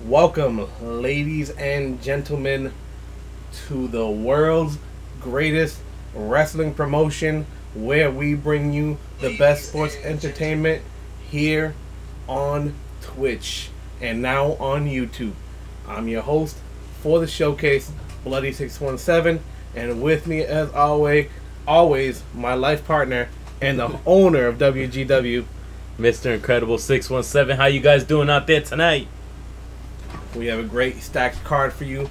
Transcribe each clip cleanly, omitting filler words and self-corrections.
Welcome, ladies and gentlemen, to the world's greatest wrestling promotion where we bring you the best sports entertainment here on Twitch and now on YouTube. I'm your host for the showcase, Bloody617, and with me as always, my life partner and the owner of WGW, Mr. Incredible 617. How you guys doing out there tonight? We have a great stacked card for you,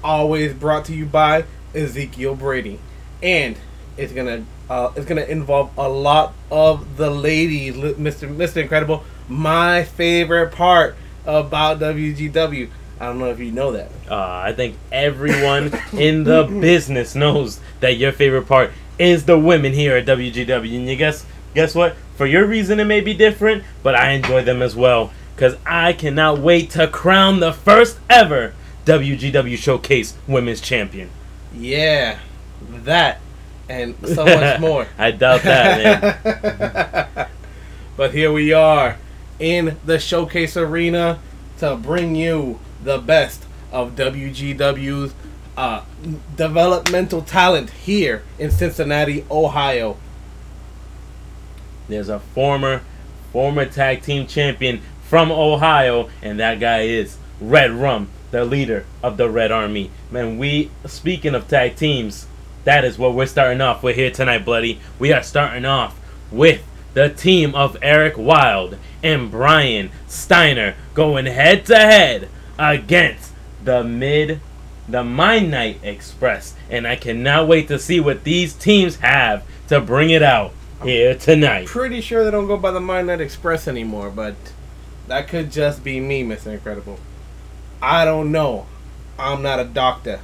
always brought to you by Ezekiel Brady, and it's gonna involve a lot of the ladies. Mr. Incredible, my favorite part about WGW. I don't know if you know that. I think everyone in the business knows that your favorite part is the women here at WGW, and you guess what? For your reason, it may be different, but I enjoy them as well. Because I cannot wait to crown the first ever WGW Showcase Women's Champion. Yeah, that and so much more. I doubt that, man. But here we are in the Showcase Arena to bring you the best of WGW's developmental talent here in Cincinnati, Ohio. There's a former tag team champion from Ohio, and that guy is Red Rum, the leader of the Red Army. Man, speaking of tag teams, that is what we're starting off with here tonight, Bloody. We are starting off with the team of Eric Wilde and Brian Steiner going head to head against the Mind Night Express, and I cannot wait to see what these teams have to bring it out here tonight. Pretty sure they don't go by the Mind Night Express anymore, but that could just be me, Mr. Incredible. I don't know. I'm not a doctor.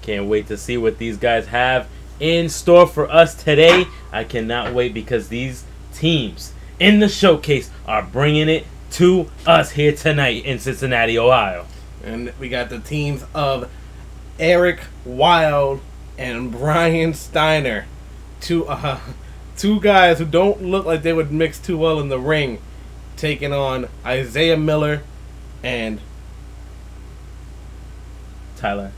Can't wait to see what these guys have in store for us today. I cannot wait because these teams in the showcase are bringing it to us here tonight in Cincinnati, Ohio. And we got the teams of Eric Wilde and Brian Steiner. Two guys who don't look like they would mix too well in the ring, taking on Isaiah Miller and Tyler.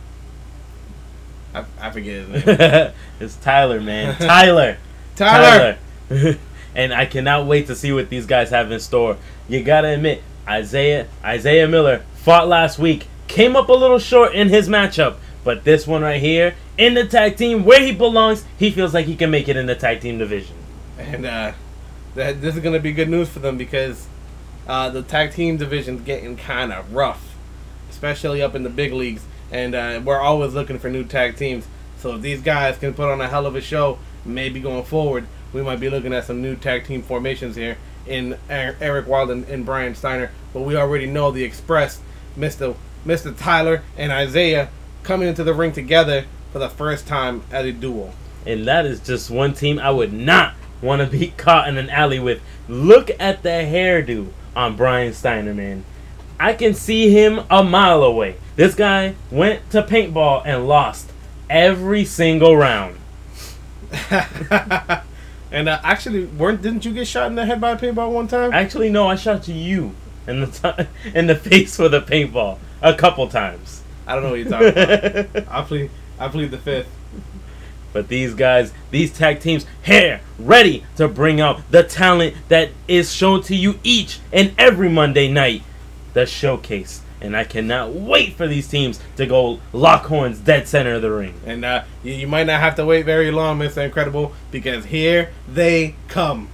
I forget his name. It's Tyler, man. Tyler. And I cannot wait to see what these guys have in store. You gotta admit, Isaiah Miller fought last week, came up a little short in his matchup, but this one right here, in the tag team where he belongs, he feels like he can make it in the tag team division. And this is going to be good news for them because the tag team division's getting kind of rough, especially up in the big leagues. And we're always looking for new tag teams. So if these guys can put on a hell of a show, maybe going forward, we might be looking at some new tag team formations here in Eric Wilde and Brian Steiner. But we already know the Express, Mr. Tyler and Isaiah, coming into the ring together for the first time as a duo. And that is just one team I would not want to be caught in an alley with. Look at the hairdo on Brian Steiner, man. I can see him a mile away. This guy went to paintball and lost every single round. And actually, didn't you get shot in the head by a paintball one time? Actually, no, I shot you in the face with a paintball a couple times. I don't know what you're talking about. I plead the fifth. But these guys, these tag teams, here, ready to bring out the talent that is shown to you each and every Monday night. The showcase. And I cannot wait for these teams to go lock horns dead center of the ring. And you might not have to wait very long, Mr. Incredible, because here they come.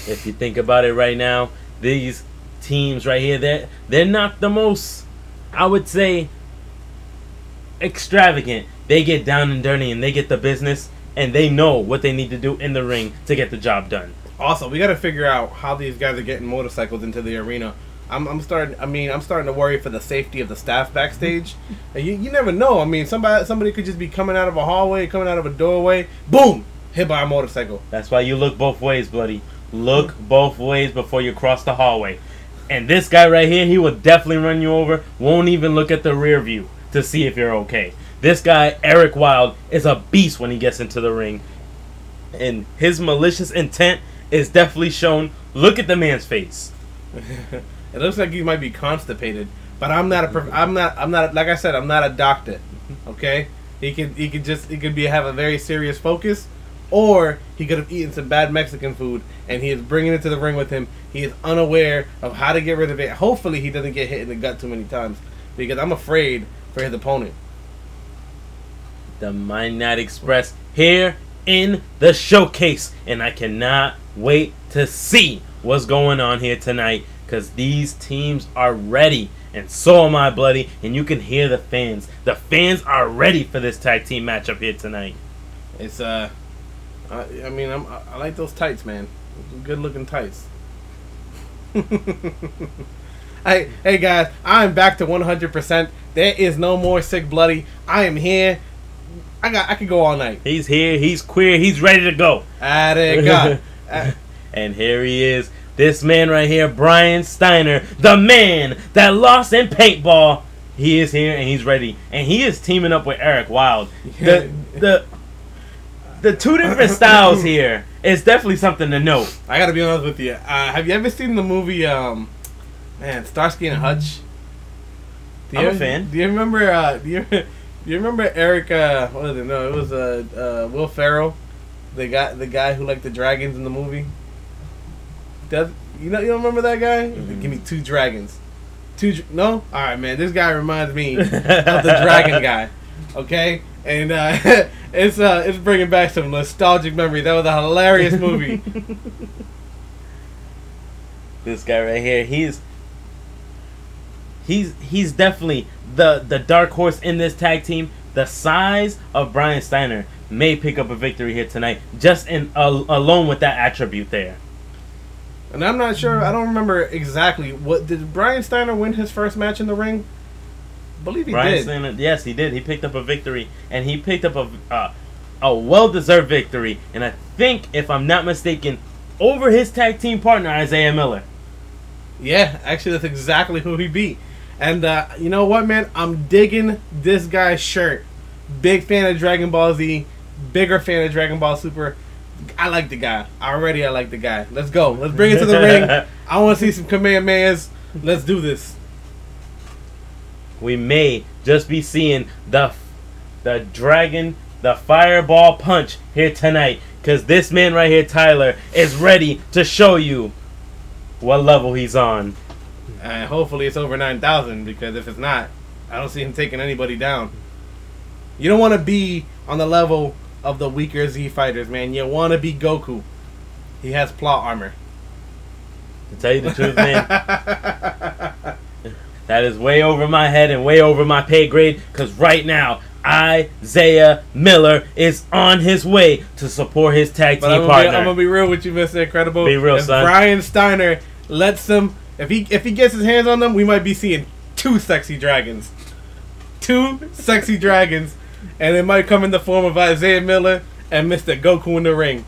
If you think about it right now, these teams right here, they're not the most, I would say, extravagant. They get down and dirty and they get the business and they know what they need to do in the ring to get the job done. Also, we got to figure out how these guys are getting motorcycles into the arena. I'm starting to worry for the safety of the staff backstage. You never know. I mean, somebody could just be coming out of a hallway, coming out of a doorway, boom, hit by a motorcycle. That's why you look both ways, buddy. Look both ways before you cross the hallway. And this guy right here, he will definitely run you over. Won't even look at the rear view to see if you're okay. This guy, Eric Wilde, is a beast when he gets into the ring. And his malicious intent is definitely shown. Look at the man's face. It looks like he might be constipated. But I'm not like I said, I'm not a doctor. Okay? He could have a very serious focus, or he could have eaten some bad Mexican food and he is bringing it to the ring with him. He is unaware of how to get rid of it. Hopefully he doesn't get hit in the gut too many times, because I'm afraid for his opponent. The Mind Night Express here in the showcase, and I cannot wait to see what's going on here tonight, because these teams are ready, and so am I, Bloody, and you can hear the fans. The fans are ready for this tag team matchup here tonight. It's I like those tights, man. Good looking tights. Hey guys, I'm back to 100%. There is no more sick Bloody. I am here. I could go all night. He's here. He's queer. He's ready to go. And here he is. This man right here, Brian Steiner, the man that lost in paintball. He is here and he's ready. And he is teaming up with Eric Wilde. The two different styles here is definitely something to note. I gotta be honest with you. Have you ever seen the movie Starsky and Hutch? I'm a fan. Do you remember? Do you remember Eric? What is it? No, it was Will Ferrell, the guy who liked the dragons in the movie. You don't remember that guy? Mm-hmm. Give me 2 dragons. No? All right, man. This guy reminds me of the dragon guy. Okay, and it's bringing back some nostalgic memories. That was a hilarious movie. This guy right here, he's definitely the dark horse in this tag team. The size of Brian Steiner may pick up a victory here tonight, just alone with that attribute there. And I'm not sure. I don't remember exactly what did Brian Steiner win his first match in the ring. I believe he did. Steiner, yes, he did. He picked up a victory, and he picked up a well-deserved victory. And I think, if I'm not mistaken, over his tag team partner Isaiah Miller. Yeah, actually, that's exactly who he beat. And you know what, man? I'm digging this guy's shirt. Big fan of Dragon Ball Z. Bigger fan of Dragon Ball Super. I like the guy. I like the guy. Let's go. Let's bring it to the ring. I want to see some Kamehamehas. Let's do this. We may just be seeing the dragon, the fireball punch here tonight, because this man right here, Tyler, is ready to show you what level he's on. And hopefully it's over 9,000, because if it's not, I don't see him taking anybody down. You don't want to be on the level of the weaker Z fighters, man. You want to be Goku. He has plot armor. To tell you the truth, man, that is way over my head and way over my pay grade, because right now Isaiah Miller is on his way to support his tag team partner. I'm gonna be real with you, Mr. Incredible. Be real, son. Brian Steiner lets them. If he gets his hands on them, we might be seeing 2 sexy dragons. 2 sexy dragons. And it might come in the form of Isaiah Miller and Mr. Goku in the ring.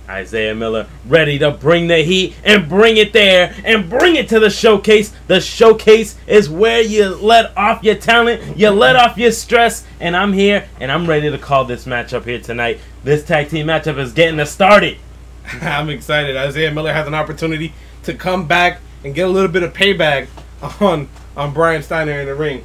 Isaiah Miller ready to bring the heat and bring it there and bring it to the showcase. The showcase is where you let off your talent, you let off your stress, and I'm here and I'm ready to call this matchup here tonight. This tag team matchup is getting us started. I'm excited. Isaiah Miller has an opportunity to come back and get a little bit of payback on Brian Steiner in the ring.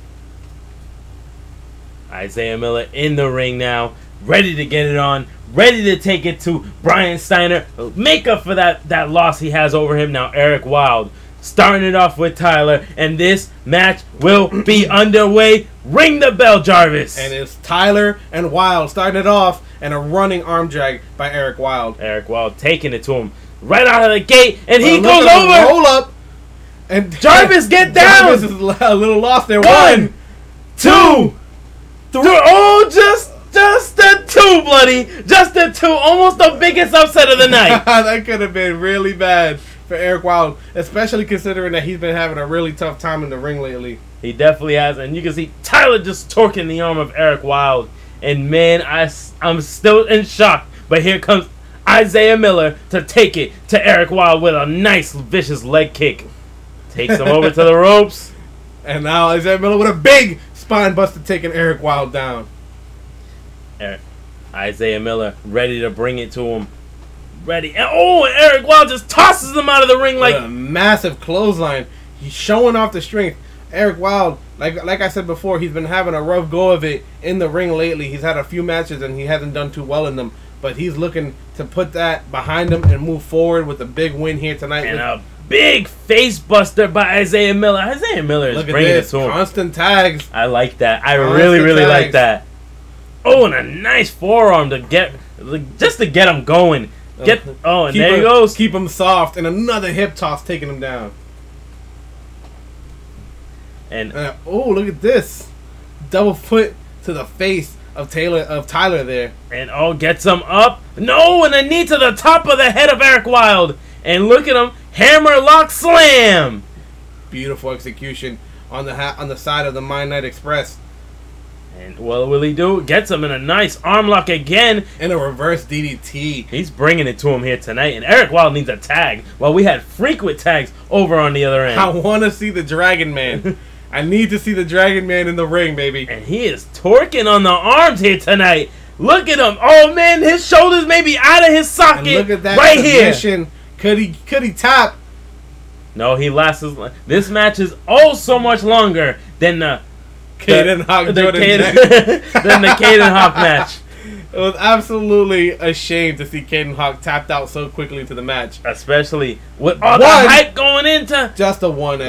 Isaiah Miller in the ring now, ready to get it on, ready to take it to Brian Steiner, make up for that loss he has over him. Now Eric Wilde starting it off with Tyler, and this match will be underway. Ring the bell, Jarvis. And it's Tyler and Wilde starting it off, and a running arm drag by Eric Wilde. Eric Wilde taking it to him right out of the gate, and he goes over. Roll up, and Jarvis get down. Jarvis is a little lost there. 1, 2, 3. Oh, just the 2, Bloody. Just the 2. Almost the biggest upset of the night. That could have been really bad for Eric Wilde, especially considering that he's been having a really tough time in the ring lately. He definitely has, and you can see Tyler just torquing the arm of Eric Wilde. And man, I'm still in shock. But here comes Isaiah Miller to take it to Eric Wilde with a nice, vicious leg kick. Takes him over to the ropes. And now Isaiah Miller with a big spine buster taking Eric Wilde down. Isaiah Miller ready to bring it to him. Ready. And Eric Wilde just tosses him out of the ring like a massive clothesline. He's showing off the strength. Eric Wilde, like I said before, he's been having a rough go of it in the ring lately. He's had a few matches and he hasn't done too well in them. But he's looking to put that behind him and move forward with a big win here tonight. And a big face buster by Isaiah Miller. Isaiah Miller is bringing it to him. Constant tags. I like that. I really like that. Oh, and a nice forearm to get him going. And there he goes. Keep him soft, and another hip toss taking him down. And oh, look at this double foot to the face of Tyler there. And gets him up. No, and a knee to the top of the head of Eric Wilde. And look at him, hammerlock slam. Beautiful execution on the side of the Midnight Express. And what will he do? Gets him in a nice arm lock again. And a reverse DDT. He's bringing it to him here tonight. And Eric Wilde needs a tag. Well, we had frequent tags over on the other end. I want to see the Dragon Man. I need to see the Dragon Man in the ring, baby. And he is torquing on the arms here tonight. Look at him. Oh, man, his shoulders may be out of his socket. And look at that right submission. Here. Could he tap? No, he lasts. This match is so much longer than the Caden Hawk than the Caden Hawk match. It was absolutely a shame to see Caden Hawk tapped out so quickly into the match. Especially with all the hype going into... Just a one.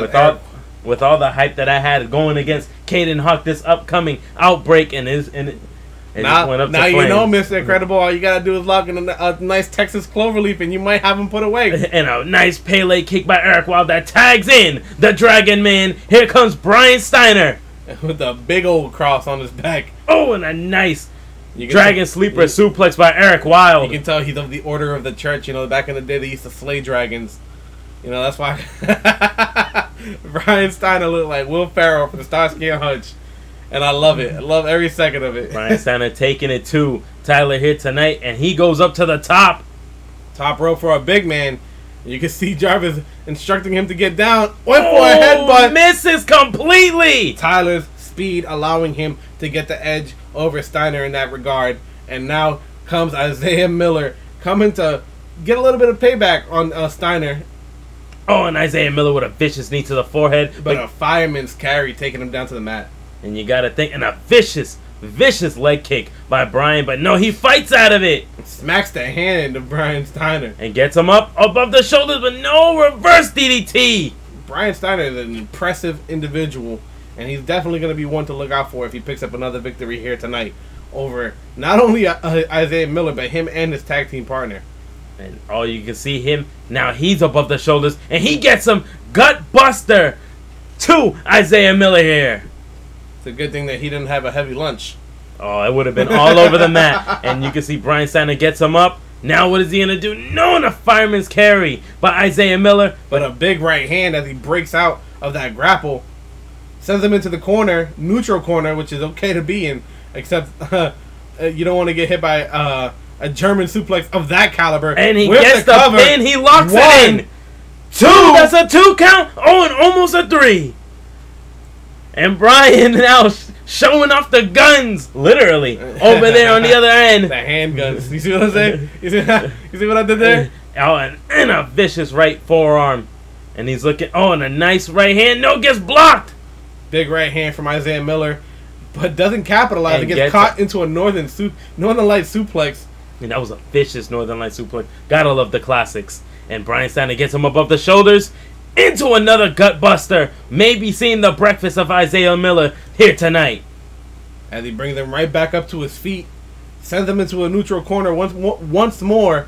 With all the hype that I had going against Caden Hawk, this upcoming outbreak, and it now, went up now to you know, flames. Mr. Incredible, all you gotta do is lock in a nice Texas Cloverleaf, and you might have him put away. And a nice Pele kick by Eric Wilde that tags in the Dragon Man. Here comes Brian Steiner with a big old cross on his back. Oh, and a nice Dragon Sleeper suplex by Eric Wilde. You can tell he's of the Order of the Church. You know, back in the day, they used to slay dragons. You know, that's why Brian Steiner looked like Will Ferrell from Starsky and Hutch. And I love it. I love every second of it. Brian Steiner taking it to Tyler here tonight, and he goes up to the top. Top rope for a big man. You can see Jarvis instructing him to get down. Went for a headbutt. Misses completely. Tyler's speed allowing him to get the edge over Steiner in that regard. And now comes Isaiah Miller coming to get a little bit of payback on Steiner. Oh, and Isaiah Miller with a vicious knee to the forehead. But a fireman's carry taking him down to the mat. And you got to think, and a vicious leg kick by Brian. But no, he fights out of it. Smacks the hand of Brian Steiner. And gets him up above the shoulders, but no reverse DDT. Brian Steiner is an impressive individual. And he's definitely going to be one to look out for if he picks up another victory here tonight over not only Isaiah Miller, but him and his tag team partner. And you can see him, now he's above the shoulders, and he gets some gut buster to Isaiah Miller here. It's a good thing that he didn't have a heavy lunch. Oh, it would have been all over the mat. And you can see Brian Steiner gets him up. Now what is he going to do? No, and a fireman's carry by Isaiah Miller. But a big right hand as he breaks out of that grapple. Sends him into the corner, neutral corner, which is okay to be in. Except you don't want to get hit by a German suplex of that caliber. And he gets the pin. He locks it in. 2. That's a 2 count. Oh, and almost a 3. And Brian now showing off the guns, literally, over there on the other end. The handguns. You see what I'm saying? You see what I did there? Oh, and a vicious right forearm. And he's looking, and a nice right hand. No, gets blocked. Big right hand from Isaiah Miller, but doesn't capitalize. It gets caught into a Northern Light suplex. And that was a vicious Northern Light suplex. Gotta love the classics. And Brian Steiner gets him above the shoulders into another gut buster. Maybe seeing the breakfast of Isaiah Miller here tonight. As he brings him right back up to his feet, sends him into a neutral corner once more.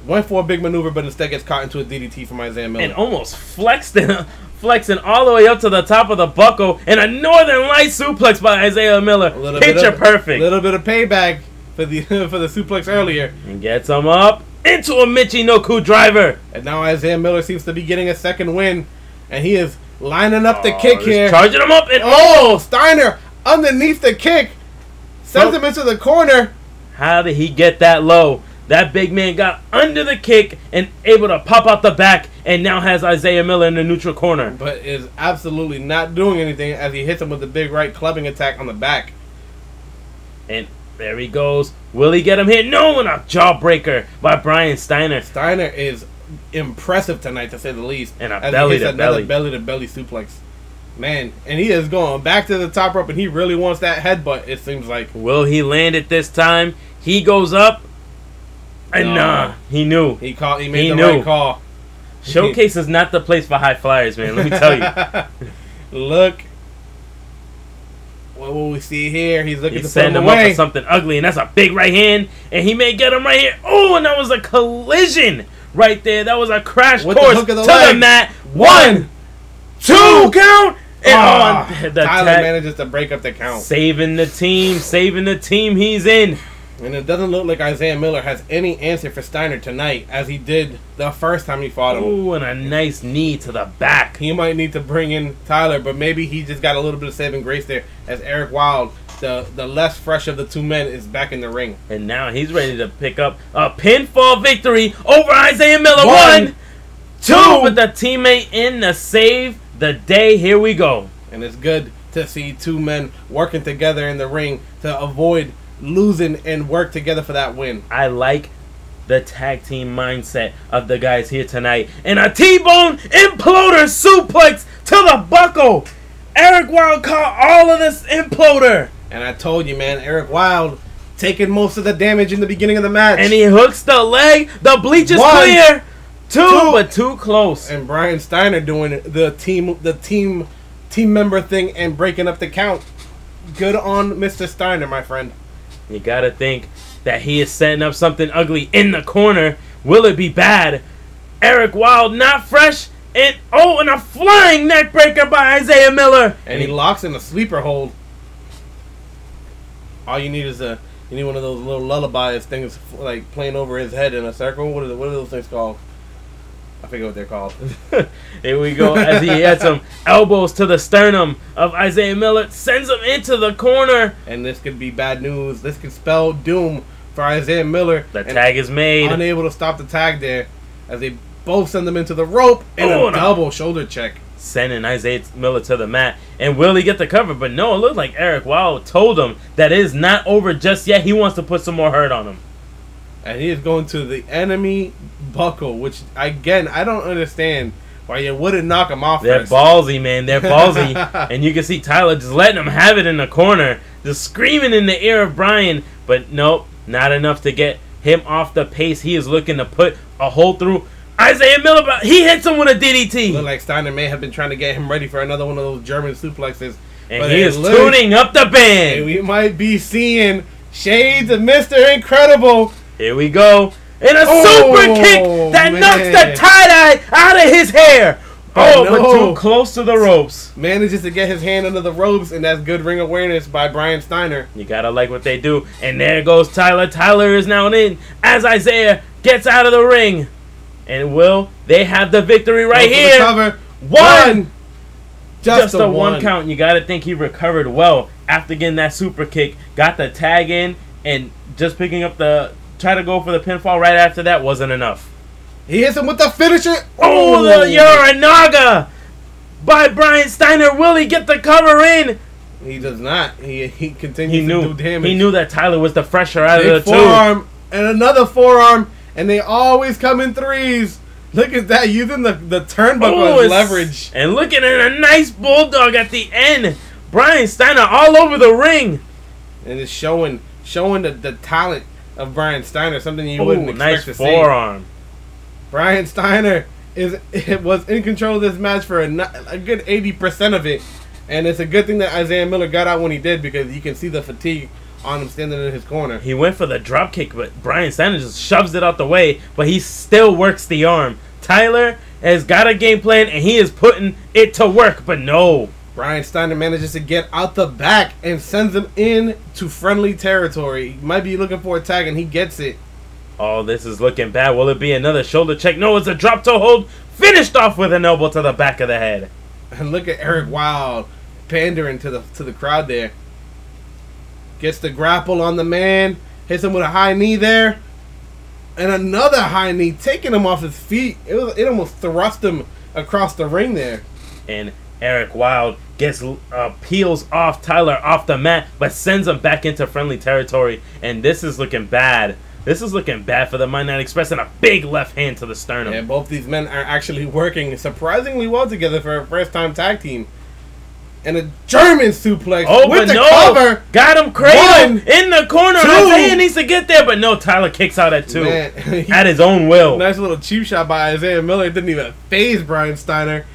Went for a big maneuver, but instead gets caught into a DDT from Isaiah Miller. And almost flexing all the way up to the top of the buckle. And a Northern Light suplex by Isaiah Miller. Picture perfect. A little bit of payback for the suplex earlier. And gets him up into a Michinoku driver. And now Isaiah Miller seems to be getting a second win. And he is lining up the kick here. Charging him up. And Steiner underneath the kick. Sends him into the corner. How did he get that low? That big man got under the kick and able to pop out the back, and now has Isaiah Miller in the neutral corner. But is absolutely not doing anything as he hits him with the big right clubbing attack on the back. And there he goes. Will he get him here? No, and a jawbreaker by Brian Steiner. Steiner is impressive tonight, to say the least. And a as belly he hits to belly. belly-to-belly suplex. Man, and he is going back to the top rope, and he really wants that headbutt, it seems like. Will he land it this time? He goes up, and nah, he knew. He made the right call. Showcase is not the place for high flyers, man. Let me tell you. Look. What will we see here? He's looking to send him up for something ugly, and that's a big right hand, and he may get him right here. Oh, and that was a collision right there. That was a crash course to the mat. 1, 2 count. And Tyler manages to break up the count. Saving the team he's in. And it doesn't look like Isaiah Miller has any answer for Steiner tonight, as he did the first time he fought him. Ooh, and a nice knee to the back. He might need to bring in Tyler, but maybe he just got a little bit of saving grace there, as Eric Wilde, the less fresh of the two men, is back in the ring. And now he's ready to pick up a pinfall victory over Isaiah Miller. 1, 2, with the teammate in to save the day. Here we go. And it's good to see two men working together in the ring to avoid losing and work together for that win. I like the tag team mindset of the guys here tonight. And a T-bone imploder suplex to the buckle. Eric Wilde caught all of this imploder. And I told you, man, Eric Wilde taking most of the damage in the beginning of the match. And he hooks the leg. The bleach is clear. 2, but too close. And Brian Steiner doing the team member thing and breaking up the count. Good on Mr. Steiner, my friend. You gotta think that he is setting up something ugly in the corner. Will it be bad? Eric Wilde not fresh, and a flying neck breaker by Isaiah Miller. And he locks in a sleeper hold. All you need is you need one of those little lullabies things like playing over his head in a circle. What are those things called? I forget what they're called. Here we go, as he had some elbows to the sternum of Isaiah Miller, sends him into the corner. And this could be bad news. This could spell doom for Isaiah Miller. The tag is made. Unable to stop the tag there, as they both send him into the rope and a double shoulder check. Sending Isaiah Miller to the mat. And will he get the cover? But no, it looked like Eric Wilde told him that it is not over just yet. He wants to put some more hurt on him. And he is going to the enemy buckle, which, again, I don't understand why you wouldn't knock him off They're first. ballsy, man. They're ballsy. And you can see Tyler just letting him have it in the corner, just screaming in the ear of Brian. But nope, not enough to get him off the pace. He is looking to put a hole through Isaiah Miller. But he hits him with a DDT. Look like Steiner may have been trying to get him ready for another one of those German suplexes. And he is tuning up the band. And we might be seeing shades of Mr. Incredible. Here we go. And a super kick that knocks the tie-dye out of his hair. But too close to the ropes. Manages to get his hand under the ropes, and that's good ring awareness by Brian Steiner. You gotta like what they do. And there goes Tyler. Tyler is now in as Isaiah gets out of the ring. And they have the victory right here. Cover. 1. Just a 1 1 count. You gotta think he recovered well after getting that super kick. Got the tag in, and just picking up try to go for the pinfall right after that wasn't enough. He hits him with the finisher. Oh, the Yoranaga by Brian Steiner. Will he get the cover in? He does not. He continues to do damage. He knew that Tyler was the fresher out of the two. Forearm and another forearm, and they always come in threes. Look at that, using the turnbuckle as leverage. And looking at a nice bulldog at the end. Brian Steiner all over the ring. And it's showing the talent of Brian Steiner, something you wouldn't expect to see. Nice forearm. Brian Steiner was in control of this match for a good 80% of it, and it's a good thing that Isaiah Miller got out when he did, because you can see the fatigue on him standing in his corner. He went for the drop kick, but Brian Steiner just shoves it out the way, but he still works the arm. Tyler has got a game plan, and he is putting it to work, but no. Brian Steiner manages to get out the back and sends him in to friendly territory. He might be looking for a tag, and he gets it. Oh, this is looking bad. Will it be another shoulder check? No, it's a drop toe hold. Finished off with an elbow to the back of the head. And look at Eric Wilde pandering to the crowd there. Gets the grapple on the man. Hits him with a high knee there. And another high knee, taking him off his feet. It almost thrust him across the ring there. And Eric Wilde peels off Tyler off the mat, but sends him back into friendly territory. And this is looking bad This is looking bad for the Midnight Express, and a big left hand to the sternum. Yeah, both these men are actually working surprisingly well together for a first-time tag team. And a German suplex with the cover. Got him cradled in the corner. Isaiah needs to get there, but no, Tyler kicks out at 2. Man, at his own will. Nice little cheap shot by Isaiah Miller. It didn't even phase Brian Steiner.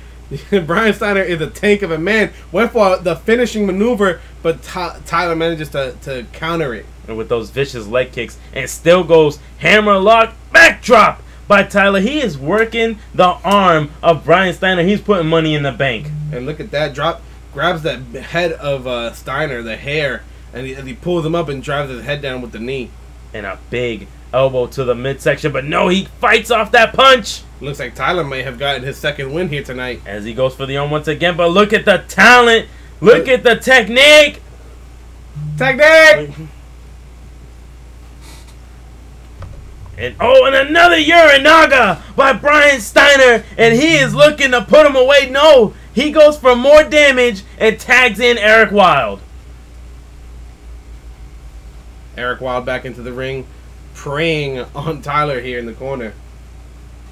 Brian Steiner is a tank of a man. Went for the finishing maneuver, but Tyler manages to counter it. And with those vicious leg kicks, and still goes hammerlock backdrop by Tyler. He is working the arm of Brian Steiner. He's putting money in the bank. And look at that drop. Grabs that head of Steiner, the hair, and he pulls him up and drives his head down with the knee. And a big elbow to the midsection, but no, he fights off that punch. Looks like Tyler may have gotten his second win here tonight. As he goes for the arm once again, but look at the talent. Look at the technique. Technique! And another Urinaga by Brian Steiner, and he is looking to put him away. No, he goes for more damage and tags in Eric Wilde. Eric Wilde back into the ring, preying on Tyler here in the corner.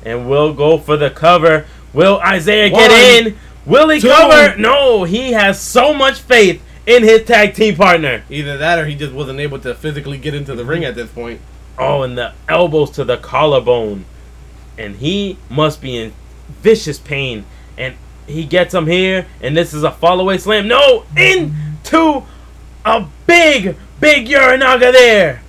And we'll go for the cover. Will Isaiah get in? Will he cover? No, he has so much faith in his tag team partner. Either that or he just wasn't able to physically get into the ring at this point. Oh, and the elbows to the collarbone. And he must be in vicious pain. And he gets him here. And this is a fall-away slam. No! Into a big Urinaga there.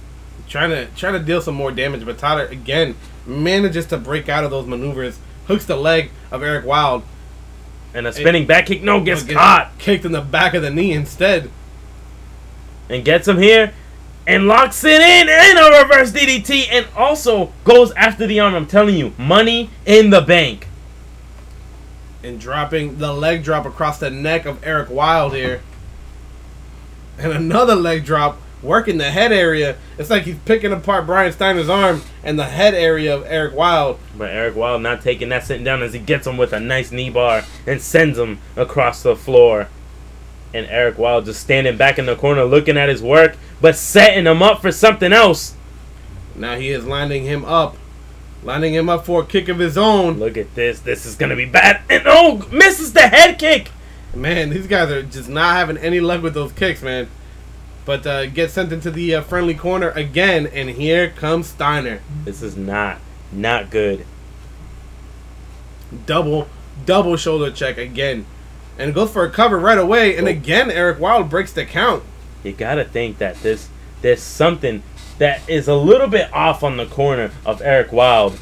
Trying to deal some more damage. But Tyler, again, manages to break out of those maneuvers. Hooks the leg of Eric Wilde. And a spinning back kick. No, gets caught. Kicked in the back of the knee instead. And gets him here. And locks it in, and a reverse DDT, and also goes after the arm. I'm telling you, money in the bank. And dropping the leg drop across the neck of Eric Wilde here. And another leg drop, working the head area. It's like he's picking apart Brian Steiner's arm and the head area of Eric Wilde. But Eric Wilde not taking that sitting down as he gets him with a nice knee bar and sends him across the floor. And Eric Wilde just standing back in the corner looking at his work, but setting him up for something else. Now he is lining him up. Lining him up for a kick of his own. Look at this. This is going to be bad. And misses the head kick. Man, these guys are just not having any luck with those kicks, man. But gets sent into the friendly corner again, and here comes Steiner. This is not good. Double shoulder check again. And goes for a cover right away. And again, Eric Wilde breaks the count. You got to think that there's something that is a little bit off on the corner of Eric Wilde.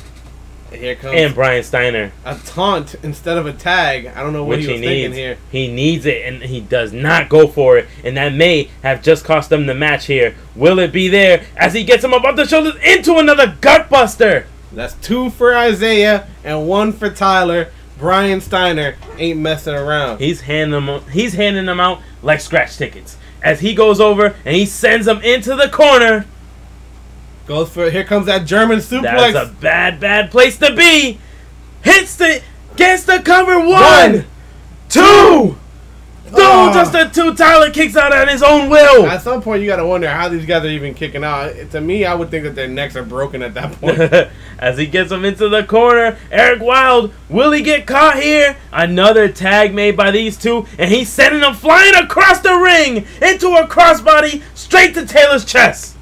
Here comes and Brian Steiner. A taunt instead of a tag. I don't know what he was thinking here. He needs it, and he does not go for it. And that may have just cost them the match here. Will it be there as he gets him above the shoulders into another gutbuster? That's 2 for Isaiah and 1 for Tyler. Brian Steiner ain't messing around. He's handing them out like scratch tickets. As he goes over and he sends them into the corner. Here comes that German suplex. That's a bad place to be. Gets the cover. 1, 2. No, just a 2. Tyler kicks out at his own will. At some point, you got to wonder how these guys are even kicking out. To me, I would think that their necks are broken at that point. As he gets him into the corner, Eric Wilde, will he get caught here? Another tag made by these two, and he's sending them flying across the ring into a crossbody straight to Taylor's chest.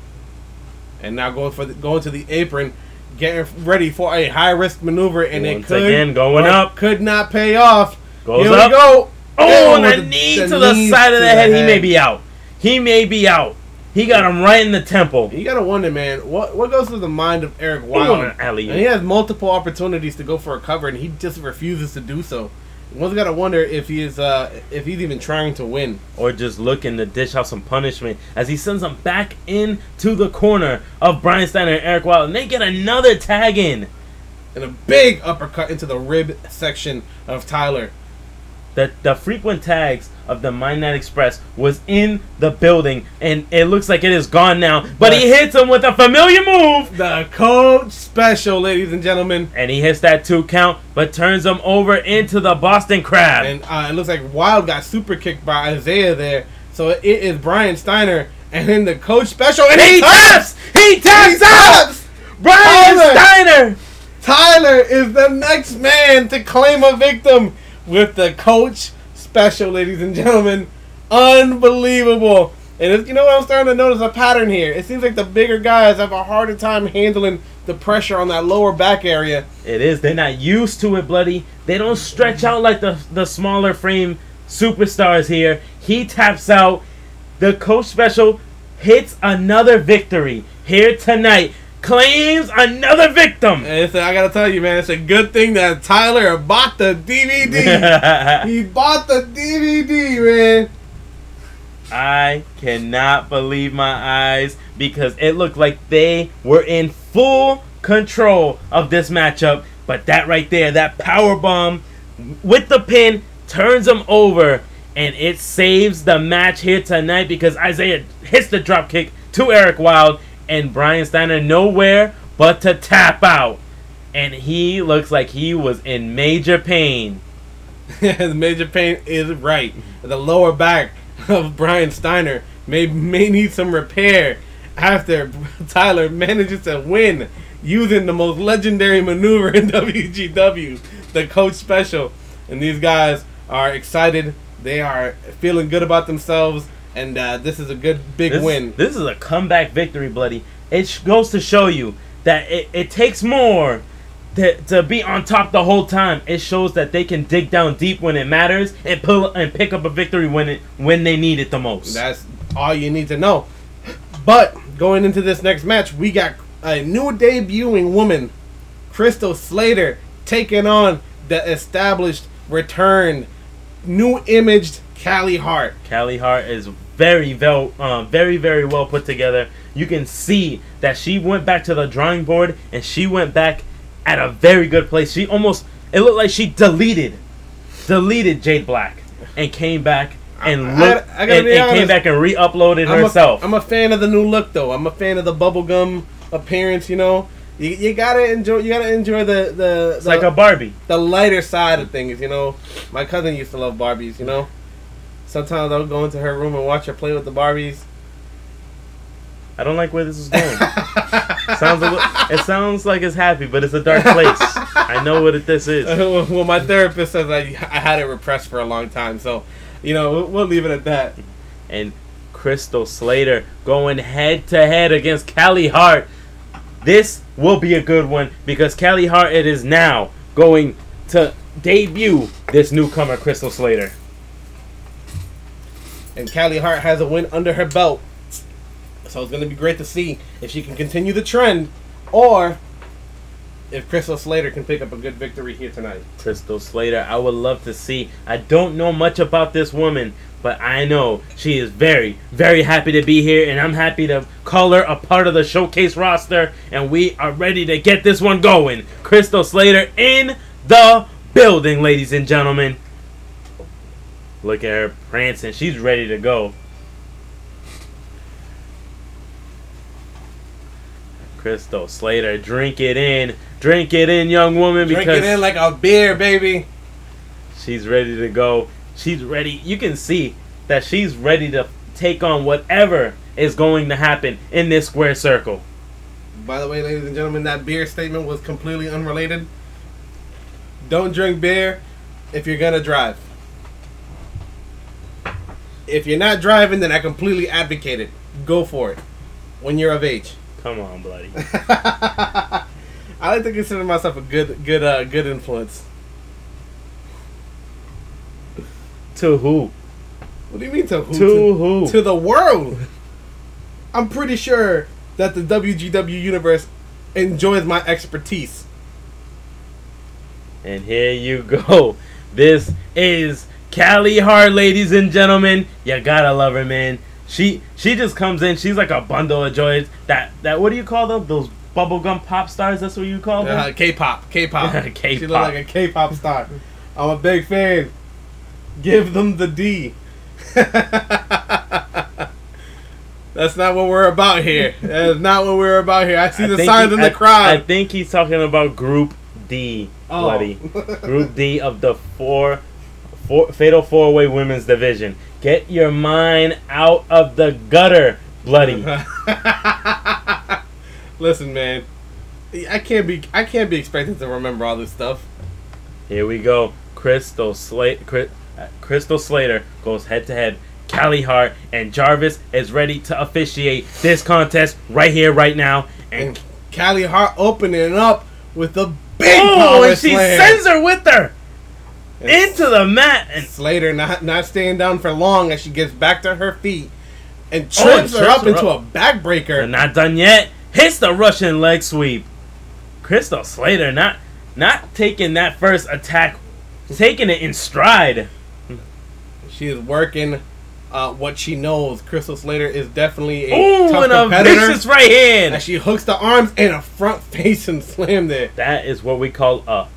And now going to the apron, getting ready for a high-risk maneuver, and once again going up. Could not pay off. Goes Here up. we go. Oh, and a knee to the side of the head. He may be out. He may be out. He got him right in the temple. You gotta wonder, man, what goes through the mind of Eric Wilde? And he has multiple opportunities to go for a cover, and he just refuses to do so. One's gotta wonder if he's even trying to win, or just looking to dish out some punishment as he sends him back into the corner of Brian Steiner and Eric Wilde, and they get another tag in, and a big uppercut into the rib section of Tyler. The frequent tags of the Midnight Express was in the building, and it looks like it is gone now. But he hits him with a familiar move. The Coach Special, ladies and gentlemen. And he hits that 2 count, but turns him over into the Boston Crab. And it looks like Wilde got super kicked by Isaiah there. So it is Brian Steiner And then the coach special, and He taps! He taps out! Brian Steiner! Tyler is the next man to claim a victim with the coach special, ladies and gentlemen. Unbelievable. And you know what, I'm starting to notice a pattern here. It seems like the bigger guys have a harder time handling the pressure on that lower back area. It is. They're not used to it, bloody. They don't stretch out like the smaller frame superstars here. He taps out. The coach special hits another victory here tonight. Claims another victim. And I gotta tell you, man, it's a good thing that Tyler bought the DVD. He bought the DVD, man. I cannot believe my eyes because it looked like they were in full control of this matchup. But that right there, that power bomb with the pin turns them over, and it saves the match here tonight because Isaiah hits the drop kick to Eric Wilde, and Brian Steiner nowhere but to tap out. And he looks like he was in major pain. The major pain is right. The lower back of Brian Steiner may need some repair after Tyler manages to win using the most legendary maneuver in WGW, the coach special. And these guys are excited. They are feeling good about themselves, and this is a good big win. This is a comeback victory, bloody. It goes to show you that it takes more to be on top the whole time. It shows that they can dig down deep when it matters and pick up a victory when they need it the most. That's all you need to know. But going into this next match, we got a new debuting woman, Crystal Slater, taking on the established, returned, new imaged Callie Hart. Callie Hart is very well put together. You can see that she went back to the drawing board, and she went back at a very good place. It looked like she deleted Jade Black and came back and came back and re-uploaded herself. I'm a fan of the new look, though. I'm a fan of the bubblegum appearance. You know, you gotta enjoy. You gotta enjoy it's like a Barbie. The lighter side of things. You know, my cousin used to love Barbies. You know, sometimes I'll go into her room and watch her play with the Barbies. I don't like where this is going. It sounds like it's happy, but it's a dark place. I know what this is. Well, my therapist says I had it repressed for a long time, so you know we'll leave it at that. And Crystal Slater going head to head against Callie Hart. This will be a good one because Callie Hart is now going to debut this newcomer, Crystal Slater. And Callie Hart has a win under her belt. So it's going to be great to see if she can continue the trend or if Crystal Slater can pick up a good victory here tonight. Crystal Slater, I would love to see. I don't know much about this woman, but I know she is very, very happy to be here, and I'm happy to call her a part of the showcase roster, and we are ready to get this one going. Crystal Slater in the building, ladies and gentlemen. Look at her prancing. She's ready to go. Crystal Slater, drink it in, young woman, because drink it in like a beer, baby. She's ready to go. She's ready. You can see that she's ready to take on whatever is going to happen in this square circle. By the way, ladies and gentlemen, that beer statement was completely unrelated. Don't drink beer if you're gonna drive. If you're not driving, then I completely advocate it. Go for it when you're of age. Come on, bloody. I like to consider myself a good influence. To who? What do you mean to who? To who? To the world. I'm pretty sure that the WGW universe enjoys my expertise. And here you go. This is Callie Hart, ladies and gentlemen. You gotta love her, man. She just comes in. She's like a bundle of joys. That what do you call them? Those bubblegum pop stars? That's what you call them? K-pop. K-pop. She look like a K-pop star. I'm a big fan. Give them the D. That's not what we're about here. That is not what we're about here. I see the signs in the crowd. I think he's talking about Group D, buddy. Group D of the Fatal 4-Way Women's Division. Get your mind out of the gutter, bloody. Listen, man, I can't be expected to remember all this stuff. Here we go. Crystal Slater goes head to head. Callie Hart and Jarvis is ready to officiate this contest right here, right now. And Callie Hart opening up with the big power and she slam. sends her with her into the mat. And Slater not staying down for long as she gets back to her feet and trips her up into a backbreaker. They're not done yet. Hits the Russian leg sweep. Crystal Slater not taking that first attack, taking it in stride. She is working what she knows. Crystal Slater is definitely a tough and competitor. A vicious right hand. And she hooks the arms and a front face and slam there. That is what we call a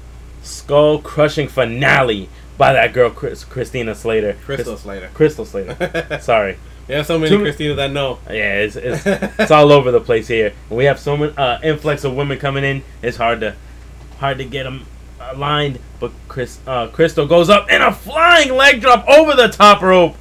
skull crushing finale by that girl, Christina Slater. Crystal Slater. Crystal Slater. Sorry. We have so many Christinas I know. Yeah, it's all over the place here. And we have so many influx of women coming in. It's hard to get them aligned. But Crystal goes up and a flying leg drop over the top rope.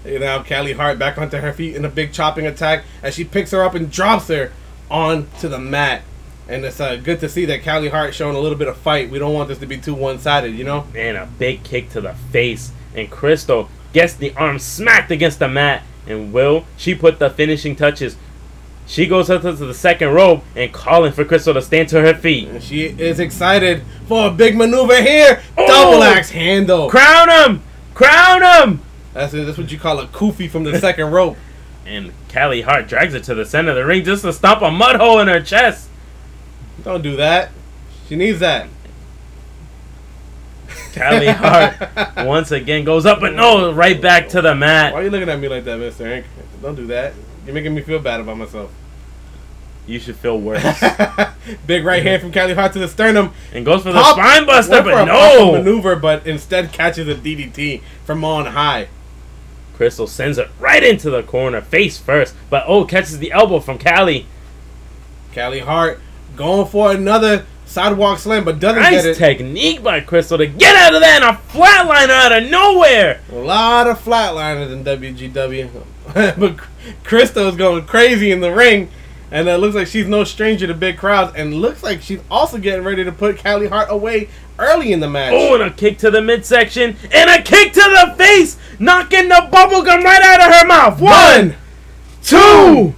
And now Callie Hart back onto her feet in a big chopping attack as she picks her up and drops her onto the mat. And it's good to see that Callie Hart showing a little bit of fight. We don't want this to be too one-sided, you know? And a big kick to the face. And Crystal gets the arm smacked against the mat. And she put the finishing touches. She goes up to the second rope and calling for Crystal to stand to her feet. And she is excited for a big maneuver here. Double axe handle. Crown him! Crown him! That's what you call a kufi from the second rope. And Callie Hart drags her to the center of the ring just to stomp a mud hole in her chest. Don't do that. She needs that. Callie Hart once again goes up, but no, right back to the mat. Why are you looking at me like that, Mr. Hank? Don't do that. You're making me feel bad about myself. You should feel worse. Big right hand from Callie Hart to the sternum. And goes for the spine buster, but no maneuver, but instead catches a DDT from on high. Crystal sends it right into the corner, face first, but catches the elbow from Callie. Callie Hart going for another sidewalk slam, but doesn't get it. Nice technique by Crystal to get out of that and a flatliner out of nowhere. A lot of flatliners in WGW. But Crystal's going crazy in the ring. And it looks like she's no stranger to big crowds. And looks like she's also getting ready to put Callie Hart away early in the match. Oh, and a kick to the midsection. And a kick to the face. Knocking the bubblegum right out of her mouth. One, two.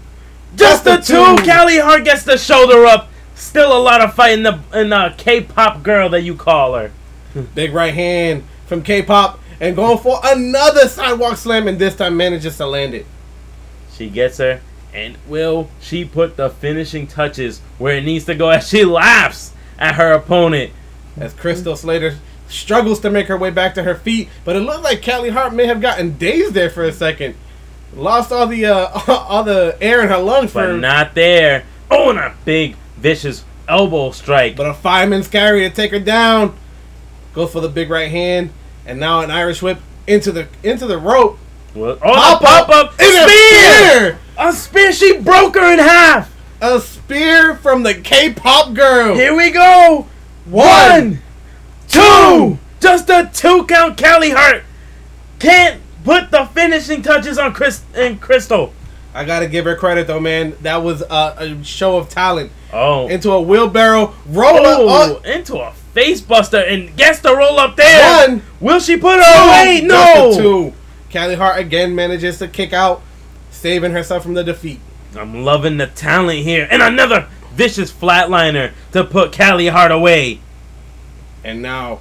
Just the two. Callie Hart gets the shoulder up. Still a lot of fight in the K-pop girl that you call her. Big right hand from K-pop. And going for another sidewalk slam. And this time manages to land it. She gets her. And will she put the finishing touches where it needs to go as she laughs at her opponent? As Crystal Slater struggles to make her way back to her feet. But it looked like Callie Hart may have gotten dazed there for a second. Lost all the air in her lungs. But not there. Oh, and a big, vicious elbow strike. But a fireman's carry to take her down. Goes for the big right hand. And now an Irish whip into the rope. Well, pop up. Spear! A spear. She broke her in half. A spear from the K-pop girl. Here we go. One, two. Just a 2 count. Callie Hart can't put the finishing touches on Crystal. I gotta give her credit though, man. That was a show of talent. Oh, into a wheelbarrow roll up, into a face buster, and gets the roll up there. One. Will she put her away? No. 2. Callie Hart again manages to kick out, saving herself from the defeat. I'm loving the talent here. And another vicious flatliner to put Callie Hart away. And now,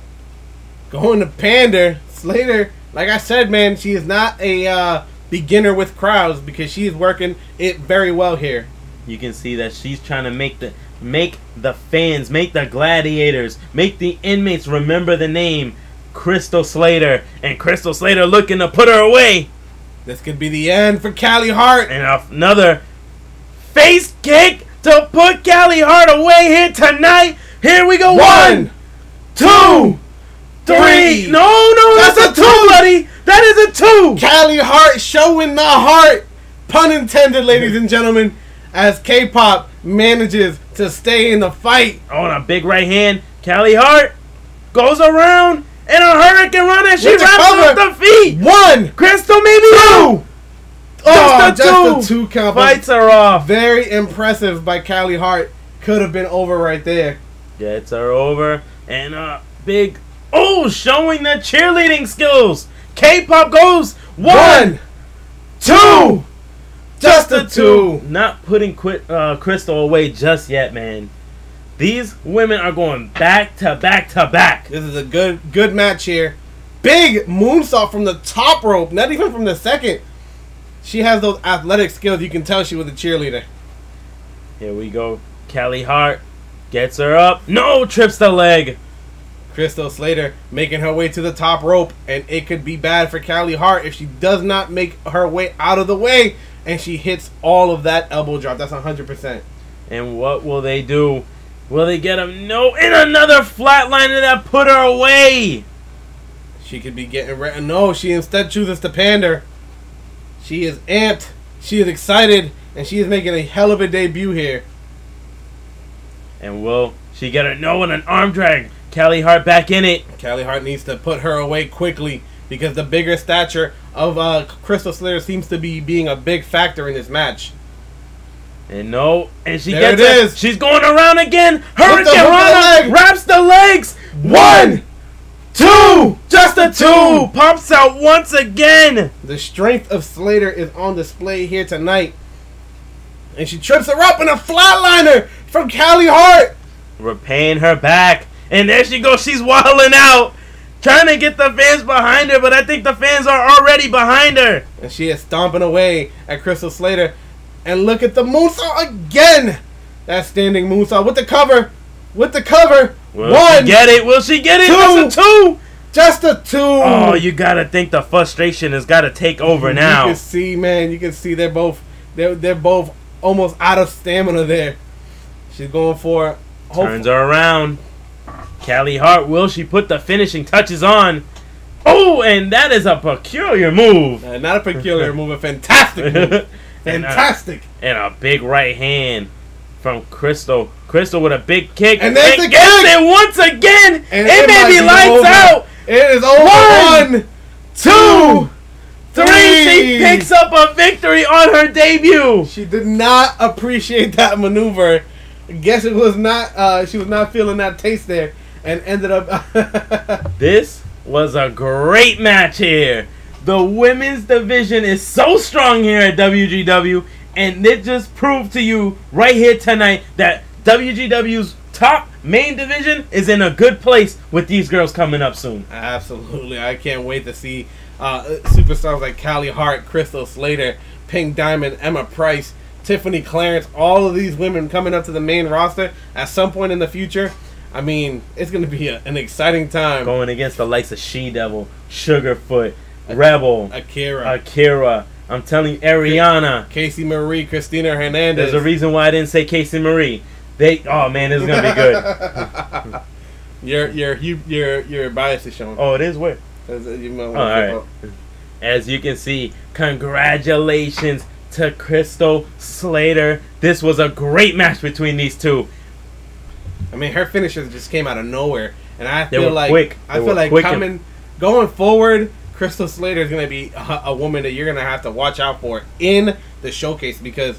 going to pander, Slater, like I said, man, she is not a beginner with crowds because she is working it very well here. You can see that she's trying to make the fans, make the gladiators, make the inmates remember the name Crystal Slater, and Crystal Slater looking to put her away. This could be the end for Callie Hart. And another face kick to put Callie Hart away here tonight. Here we go. 1, 2, 3. No, that's a 2, buddy. That is a 2. Callie Hart showing the heart. Pun intended, ladies and gentlemen, as K-pop manages to stay in the fight. Oh, and a big right hand. Callie Hart goes around. And a hurricane run as she wraps up the feet. 1. Crystal, maybe 2. Oh, Just a 2 count. Fights are off. Very impressive by Callie Hart. Could have been over right there. Gets her over. And big... Oh, showing the cheerleading skills. K-pop goes 1, 2. Just a 2. Not putting Crystal away just yet, man. These women are going back to back to back. This is a good match here. Big moonsault from the top rope. Not even from the second. She has those athletic skills. You can tell she was a cheerleader. Here we go. Callie Hart gets her up. No, trips the leg. Crystal Slater making her way to the top rope. And it could be bad for Callie Hart if she does not make her way out of the way. And she hits all of that elbow drop. That's 100%. And what will they do? Will they get him? No, and another flatliner that put her away. She could be getting ready. No, she instead chooses to pander. She is amped. She is excited. And she is making a hell of a debut here. And will she get her? No, and an arm drag. Callie Hart back in it. Callie Hart needs to put her away quickly. Because the bigger stature of Crystal Slater seems to be being a big factor in this match. And no, and she there gets it. Is. She's going around again. Hurricane Rana wraps the legs. 1, 2, just a 2. Pops out once again. The strength of Slater is on display here tonight. And she trips her up in a flatliner from Callie Hart. Repaying her back. And there she goes. She's wilding out. Trying to get the fans behind her, but I think the fans are already behind her. And she is stomping away at Crystal Slater. And look at the moonsault again. That standing moonsault with the cover. With the cover. Will she get it? Will she get it? 2. That's a 2. Just a 2. Oh, you got to think the frustration has got to take over now. You can see, man. You can see they're both almost out of stamina there. She's going for... Turns her around. Callie Hart, will she put the finishing touches on? Oh, and that is a peculiar move. Not a peculiar move, a fantastic move. Fantastic. And a big right hand from Crystal. Crystal with a big kick. And there's the gets kick. it once again. And it may be lights out. It is over. 1, 2, 3. She picks up a victory on her debut. She did not appreciate that maneuver. I guess it was not. She was not feeling that taste there, and ended up. This was a great match here. The women's division is so strong here at WGW, and it just proved to you right here tonight that WGW's top main division is in a good place with these girls coming up soon. Absolutely. I can't wait to see superstars like Callie Hart, Crystal Slater, Pink Diamond, Emma Price, Tiffany Clarence, all of these women coming up to the main roster at some point in the future. I mean, it's going to be an exciting time. Going against the likes of She-Devil, Sugarfoot, Rebel, Akira. I'm telling you, Ariana, Casey Marie, Christina Hernandez. There's a reason why I didn't say Casey Marie. Oh man, this is gonna be good. Your bias is showing. Oh, it is where? All right. As you can see, congratulations to Crystal Slater. This was a great match between these two. I mean, her finishes just came out of nowhere, and I feel like going forward, Crystal Slater is going to be a woman that you're going to have to watch out for in the showcase because,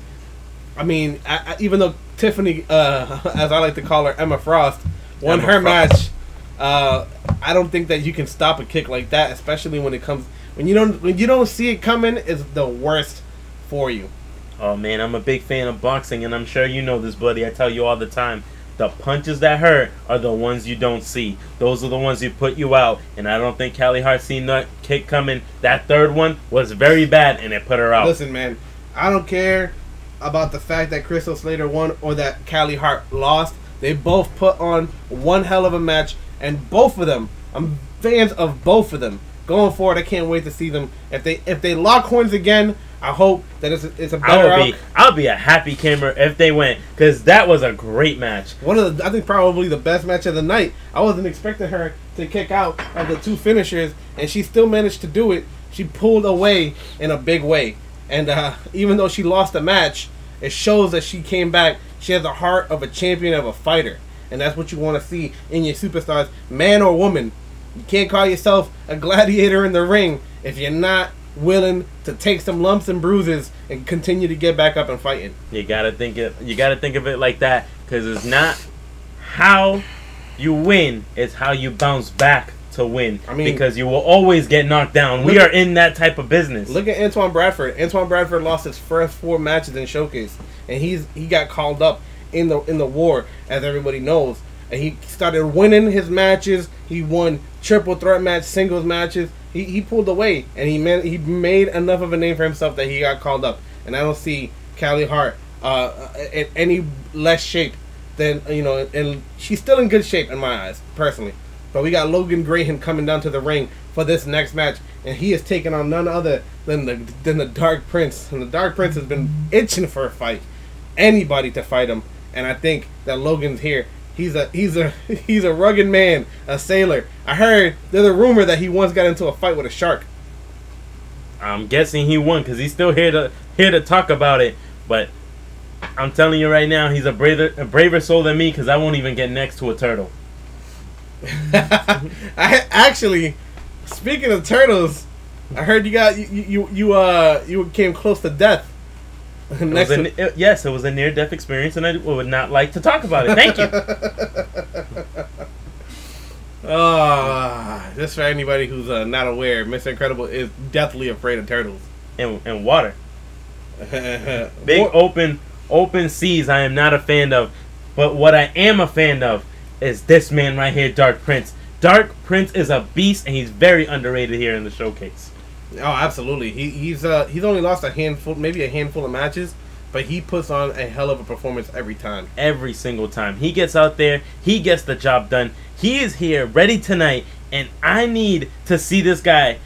I mean, even though Tiffany, as I like to call her, Emma Frost, won her match, I don't think that you can stop a kick like that, especially when you don't see it coming. Is the worst for you. Oh man, I'm a big fan of boxing, and I'm sure you know this, buddy. I tell you all the time. The punches that hurt are the ones you don't see. Those are the ones that put you out. And I don't think Callie Hart seen that kick coming. That third one was very bad, and it put her out. Listen, man, I don't care about the fact that Crystal Slater won or that Callie Hart lost. They both put on one hell of a match, and both of them, I'm fans of both of them. Going forward, I can't wait to see them. If they lock horns again, I hope that it's a better I'll be a happy camera if they went, because that was a great match. I think probably the best match of the night. I wasn't expecting her to kick out of the two finishers, and she still managed to do it. She pulled away in a big way, and even though she lost the match, it shows that she came back. She has the heart of a champion, of a fighter, and that's what you want to see in your superstars, man or woman. You can't call yourself a gladiator in the ring if you're not willing to take some lumps and bruises and continue to get back up and fighting. You gotta think of it like that, because it's not how you win, it's how you bounce back to win. I mean, because you will always get knocked down. We are in that type of business. Look at Antoine Bradford. Antoine Bradford lost his first 4 matches in Showcase, and he got called up in the war, as everybody knows. And he started winning his matches. He won triple threat match, singles matches. He pulled away, and he made enough of a name for himself that he got called up. And I don't see Callie Hart in any less shape than, and she's still in good shape in my eyes, personally. But we got Logan Graham coming down to the ring for this next match, and he is taking on none other than the Dark Prince. And the Dark Prince has been itching for a fight, anybody to fight him. And I think that Logan's here. He's a rugged man, a sailor. I heard there's a rumor that he once got into a fight with a shark. I'm guessing he won because he's still here to talk about it. But I'm telling you right now, he's a braver soul than me, because I won't even get next to a turtle. I actually, speaking of turtles, I heard you came close to death. Yes, it was a near-death experience, and I would not like to talk about it. Thank you. Just for anybody who's not aware, Mr. Incredible is deathly afraid of turtles and water. Big open seas I am not a fan of, but what I am a fan of is this man right here, Dark Prince. Dark Prince is a beast, and he's very underrated here in the showcase. Oh, absolutely. He's only lost maybe a handful of matches, but he puts on a hell of a performance every time. Every single time. He gets out there, he gets the job done. He is here, ready tonight, and I need to see this guy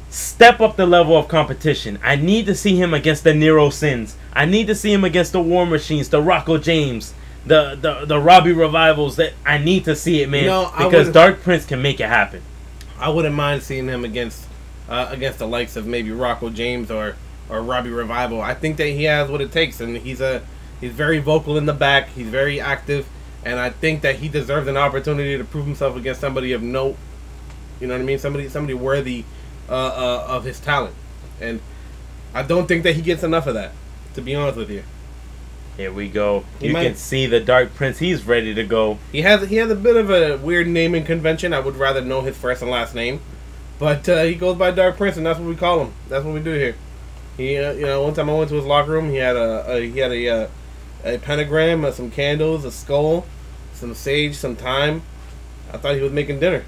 step up the level of competition. I need to see him against the Nero Sins. I need to see him against the War Machines, the Rocco James, the Robbie Revivals. That I need to see it, man, because Dark Prince can make it happen. I wouldn't mind seeing him against the likes of maybe Rocco James or Robbie Revival. I think that he has what it takes, and he's very vocal in the back. He's very active, and I think that he deserves an opportunity to prove himself against somebody of note. You know what I mean? Somebody worthy of his talent, and I don't think that he gets enough of that, to be honest with you. Here we go. You can see the Dark Prince. He's ready to go. He has a bit of a weird naming convention. I would rather know his first and last name, but he goes by Dark Prince, and that's what we call him. That's what we do here. He, one time I went to his locker room. He had a pentagram, some candles, a skull, some sage, some thyme. I thought he was making dinner.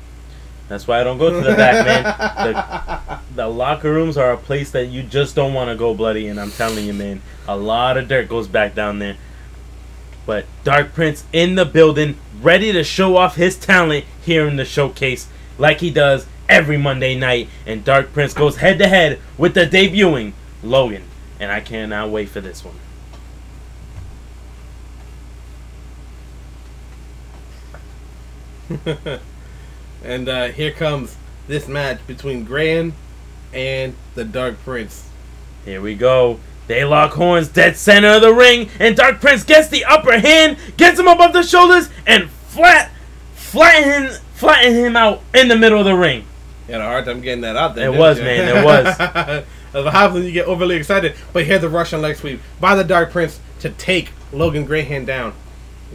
That's why I don't go to the back, man. The locker rooms are a place that you just don't want to go, bloody. And I'm telling you, man, a lot of dirt goes back down there. But Dark Prince in the building, ready to show off his talent here in the showcase, like he does every Monday night. And Dark Prince goes head-to-head with the debuting Logan. And I cannot wait for this one. And here comes this match between Graham and the Dark Prince. Here we go. They lock horns dead center of the ring, and Dark Prince gets the upper hand, gets him above the shoulders, and flatten him out in the middle of the ring. You had a hard time getting that out there. It was, man. It was. That's what happens when you get overly excited. But here's the Russian leg sweep by the Dark Prince to take Logan Graham down.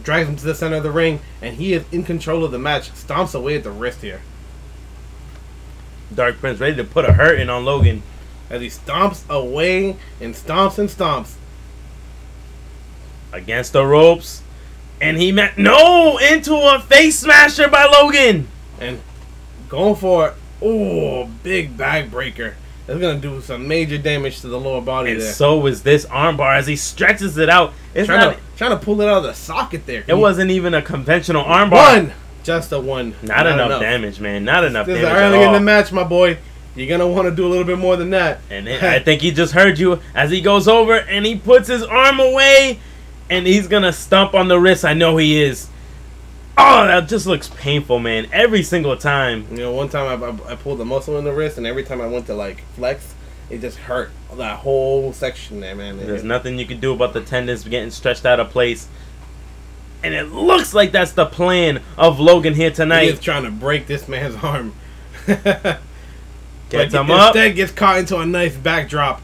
Drives him to the center of the ring, and he is in control of the match. Stomps away at the wrist here. Dark Prince ready to put a hurting on Logan. As he stomps away and stomps and stomps. Against the ropes. And he met into a face smasher by Logan. And going for big back breaker. It's going to do some major damage to the lower body and there. So is this armbar as he stretches it out. It's trying to pull it out of the socket there. It wasn't even a conventional armbar. Just a one. Not enough damage, man. Not enough damage. This is early in the match, my boy. You're going to want to do a little bit more than that. And I think he just heard you as he goes over and he puts his arm away and he's going to stomp on the wrist. I know he is. Oh, that just looks painful, man. Every single time. One time I pulled the muscle in the wrist, and every time I went to flex, it just hurt that whole section there, man. There's nothing you can do about the tendons getting stretched out of place. And it looks like that's the plan of Logan here tonight. He is trying to break this man's arm. Gets him up. Instead gets caught into a nice backdrop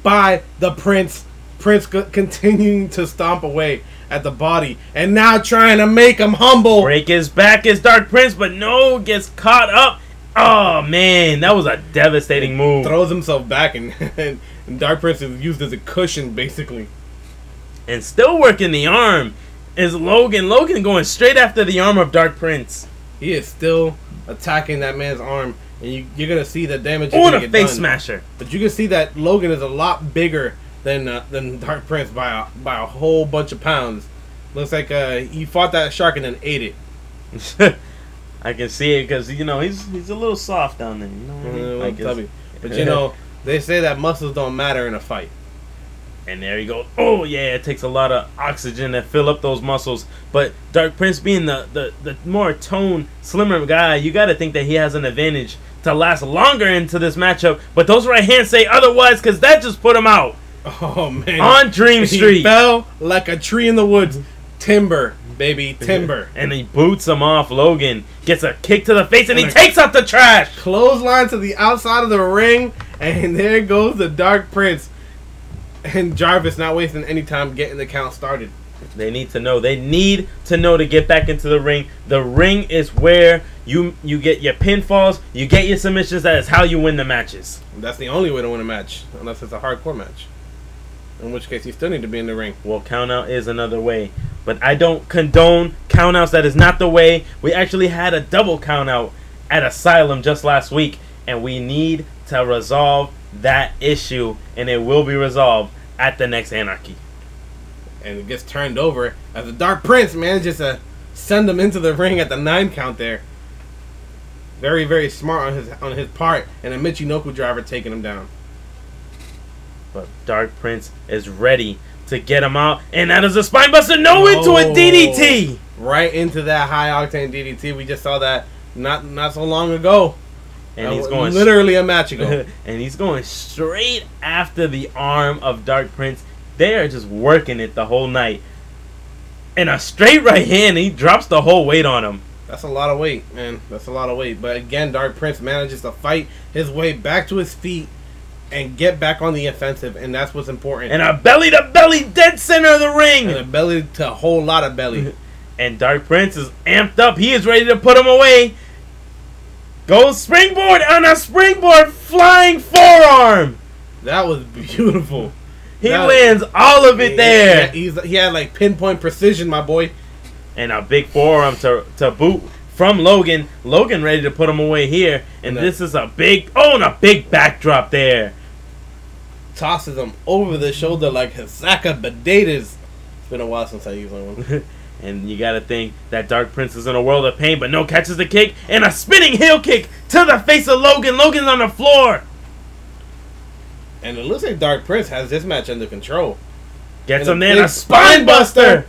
by the Prince. Prince continuing to stomp away at the body and now trying to make him humble. Break his back is Dark Prince, but no, gets caught up. Oh, man, that was a devastating move. Throws himself back, and Dark Prince is used as a cushion, basically. And still working the arm is Logan. Logan going straight after the arm of Dark Prince. He is still attacking that man's arm, and you're going to see the damage. On a face smasher. But you can see that Logan is a lot bigger than Dark Prince by a whole bunch of pounds. Looks like he fought that shark and then ate it. I can see it because he's a little soft down there. You know, but they say that muscles don't matter in a fight. And there you go. Oh yeah, it takes a lot of oxygen to fill up those muscles. But Dark Prince being the more toned, slimmer guy, you got to think that he has an advantage to last longer into this matchup. But those right hands say otherwise, because that just put him out. Oh man! On Dream Street, he fell like a tree in the woods. Timber, baby, timber. And he boots him off. Logan gets a kick to the face, and he takes out the trash. Clothesline to the outside of the ring, and there goes the Dark Prince. And Jarvis not wasting any time getting the count started. They need to know. They need to know to get back into the ring. The ring is where you get your pinfalls, you get your submissions. That is how you win the matches. That's the only way to win a match, unless it's a hardcore match. In which case, you still need to be in the ring. Well, countout is another way. But I don't condone countouts. That is not the way. We actually had a double countout at Asylum just last week. And we need to resolve that issue. And it will be resolved at the next Anarchy. And it gets turned over as the Dark Prince manages to send him into the ring at the 9 count there. Very, very smart on his part. And a Michinoku driver taking him down. But Dark Prince is ready to get him out. And that is a spinebuster. No, into a DDT. Right into that high octane DDT. We just saw that not so long ago. And he's going literally a match ago. And he's going straight after the arm of Dark Prince. They are just working it the whole night. And a straight right hand. He drops the whole weight on him. That's a lot of weight, man. That's a lot of weight. But again, Dark Prince manages to fight his way back to his feet and get back on the offensive, and that's what's important. And a belly-to-belly dead center of the ring. And a belly to a whole lot of belly. And Dark Prince is amped up. He is ready to put him away. Goes springboard on a springboard flying forearm. That was beautiful. He lands all of it there. He had like pinpoint precision, my boy. And a big forearm to boot from Logan. Logan ready to put him away here. And this is a big backdrop there. Tosses him over the shoulder like a sack of potatoes. It's been a while since I used one. And you got to think that Dark Prince is in a world of pain, but no, catches the kick. And a spinning heel kick to the face of Logan. Logan's on the floor. And it looks like Dark Prince has this match under control. Gets him there, a spine buster.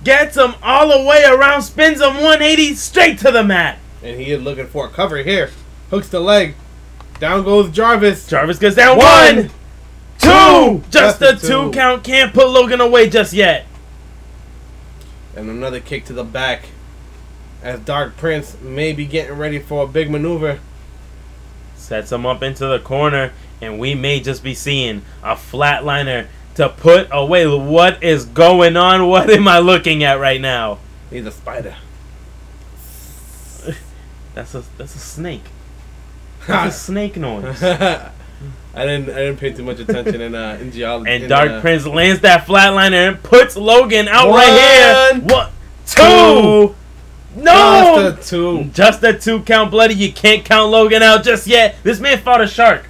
Gets him all the way around, spins him 180 straight to the mat. And he is looking for a cover here. Hooks the leg. Down goes Jarvis. Jarvis goes down. 1, 2. Just a 2 count. Can't put Logan away just yet. And another kick to the back. As Dark Prince may be getting ready for a big maneuver. Sets him up into the corner. And we may just be seeing a flatliner to put away. What is going on? What am I looking at right now? He's a spider. That's a snake. That's a snake noise. I didn't pay too much attention in geology. And Dark Prince lands that flatliner and puts Logan out right here. 1, 2. No! Just a 2. Just a 2 count, bloody. You can't count Logan out just yet. This man fought a shark.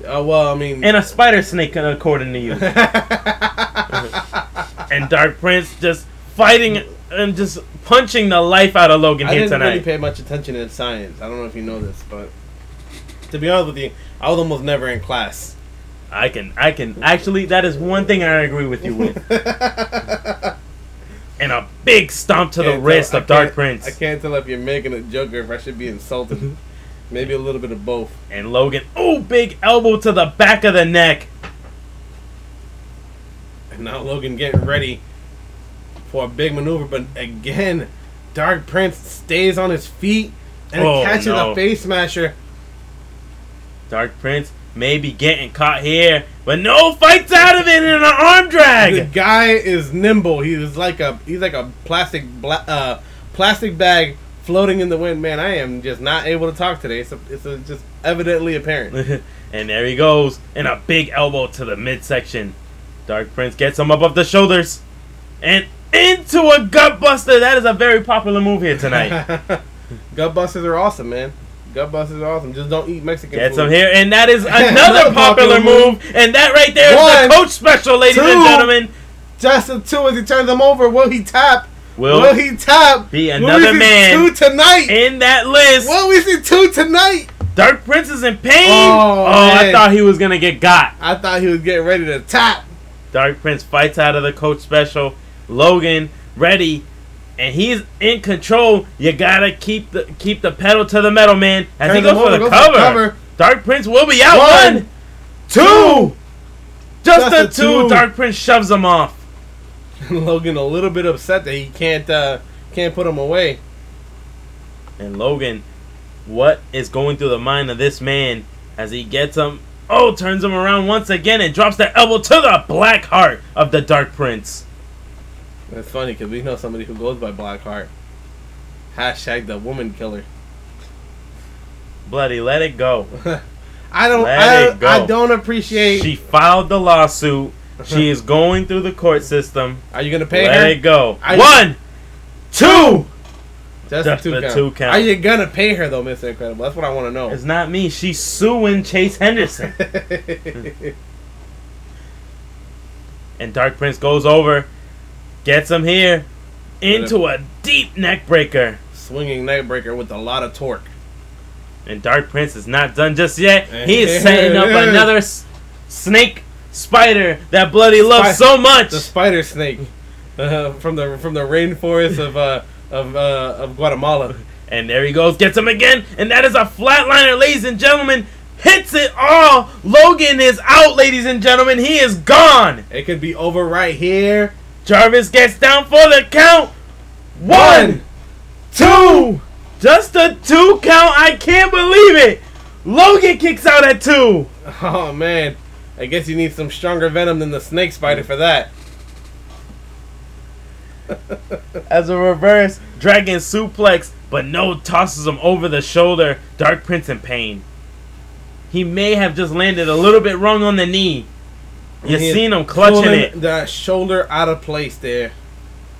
Well, I mean... And a spider snake, according to you. And Dark Prince just fighting and just punching the life out of Logan here tonight. I didn't really pay much attention in science. I don't know if you know this, but... To be honest with you, I was almost never in class. I can... Actually, that is one thing I agree with you with. And a big stomp to the wrist of Dark Prince. I can't tell if you're making a joke or if I should be insulted. Maybe a little bit of both. And Logan, big elbow to the back of the neck. And now Logan getting ready for a big maneuver. But again, Dark Prince stays on his feet and catches a face smasher. Dark Prince may be getting caught here, but no, fights out of it in an arm drag. The guy is nimble. He's like a plastic bag floating in the wind. Man, I am just not able to talk today. It's just evidently apparent. And there he goes, and a big elbow to the midsection. Dark Prince gets him up off the shoulders, and into a gut buster. That is a very popular move here tonight. Gut busters are awesome, man. Gut busters are awesome. Just don't eat Mexican Gets food. him here, and that is another popular move. And that right there is the coach special, ladies and gentlemen. Just a 2 as he turns him over. Will he tap? Will he tap? Be another man 2 tonight in that list. Will we see 2 tonight? Dark Prince is in pain. Oh, I thought he was gonna get got. I thought he was getting ready to tap. Dark Prince fights out of the coach special. Logan ready, and he's in control. You gotta keep the pedal to the metal, man. As he goes for the cover. Dark Prince will be out. 1, 2. Just a 2. Dark Prince shoves him off. Logan a little bit upset that he can't put him away. And Logan, what is going through the mind of this man as he gets him? Oh, turns him around once again and drops that elbow to the black heart of the Dark Prince. That's funny because we know somebody who goes by Blackheart. Hashtag the woman killer. Bloody, let it go. I don't appreciate. She filed the lawsuit. She is going through the court system. Are you gonna pay her? Let it go. 1, 2. Just a 2 count. Are you gonna pay her though, Mr. Incredible? That's what I want to know. It's not me. She's suing Chase Henderson. And Dark Prince goes over, gets him here, into a deep neck breaker. Swinging neck breaker with a lot of torque. And Dark Prince is not done just yet. He is setting up another snake spider that Bloody loves so much. The spider snake from the rainforest of Guatemala. And there he goes, gets him again, and that is a flatliner, ladies and gentlemen. Hits it all. Logan is out, ladies and gentlemen. He is gone. It could be over right here. Jarvis gets down for the count. 1, 2. Just a 2 count. I can't believe it. Logan kicks out at 2. Oh, man. I guess you need some stronger venom than the snake spider for that. As a reverse dragon suplex, but no, tosses him over the shoulder. Dark Prince in pain. He may have just landed a little bit wrong on the knee. You seen him clutching it. That shoulder out of place there.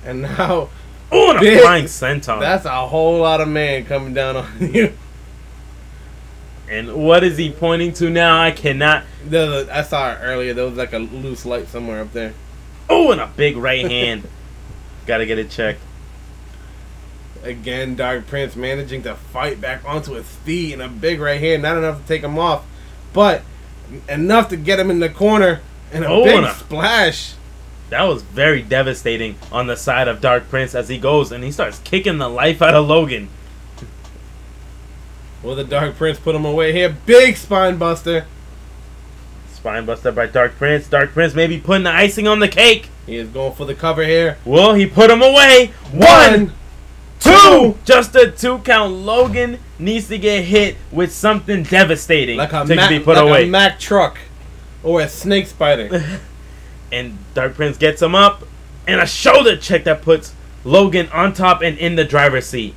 And now... Oh, and a flying senton. That's a whole lot of man coming down on you. And what is he pointing to now? I cannot... I saw it earlier. There was like a loose light somewhere up there. Oh, and a big right hand. Gotta get it checked. Again, Dark Prince managing to fight back onto his feet and a big right hand. Not enough to take him off, but enough to get him in the corner and a big splash. That was very devastating on the side of Dark Prince as he goes and he starts kicking the life out of Logan. Will the Dark Prince put him away here? Big spine buster. Spine buster by Dark Prince. Dark Prince may be putting the icing on the cake. He is going for the cover here. Will he put him away? 1, 2. Just a 2 count. Logan needs to get hit with something devastating to be put away. A Mack truck or a snake spider. And Dark Prince gets him up and a shoulder check that puts Logan on top and in the driver's seat.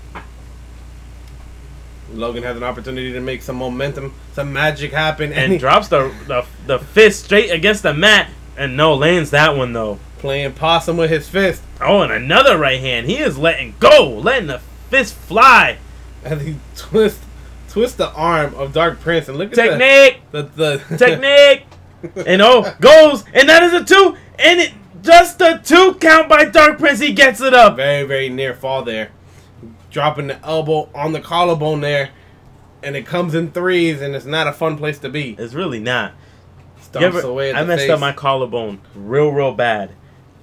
Logan has an opportunity to make some momentum, some magic happen, and drops the fist straight against the mat, and no, lands that one though. Playing possum with his fist. Oh, and another right hand. He is letting go, letting the fist fly. As he twists the arm of Dark Prince, and look at technique, the technique, and goes, and that is a 2, and it just a 2 count by Dark Prince. He gets it up. Very, very near fall there. Dropping the elbow on the collarbone there, and it comes in 3s, and it's not a fun place to be. It's really not. I messed up my collarbone real bad,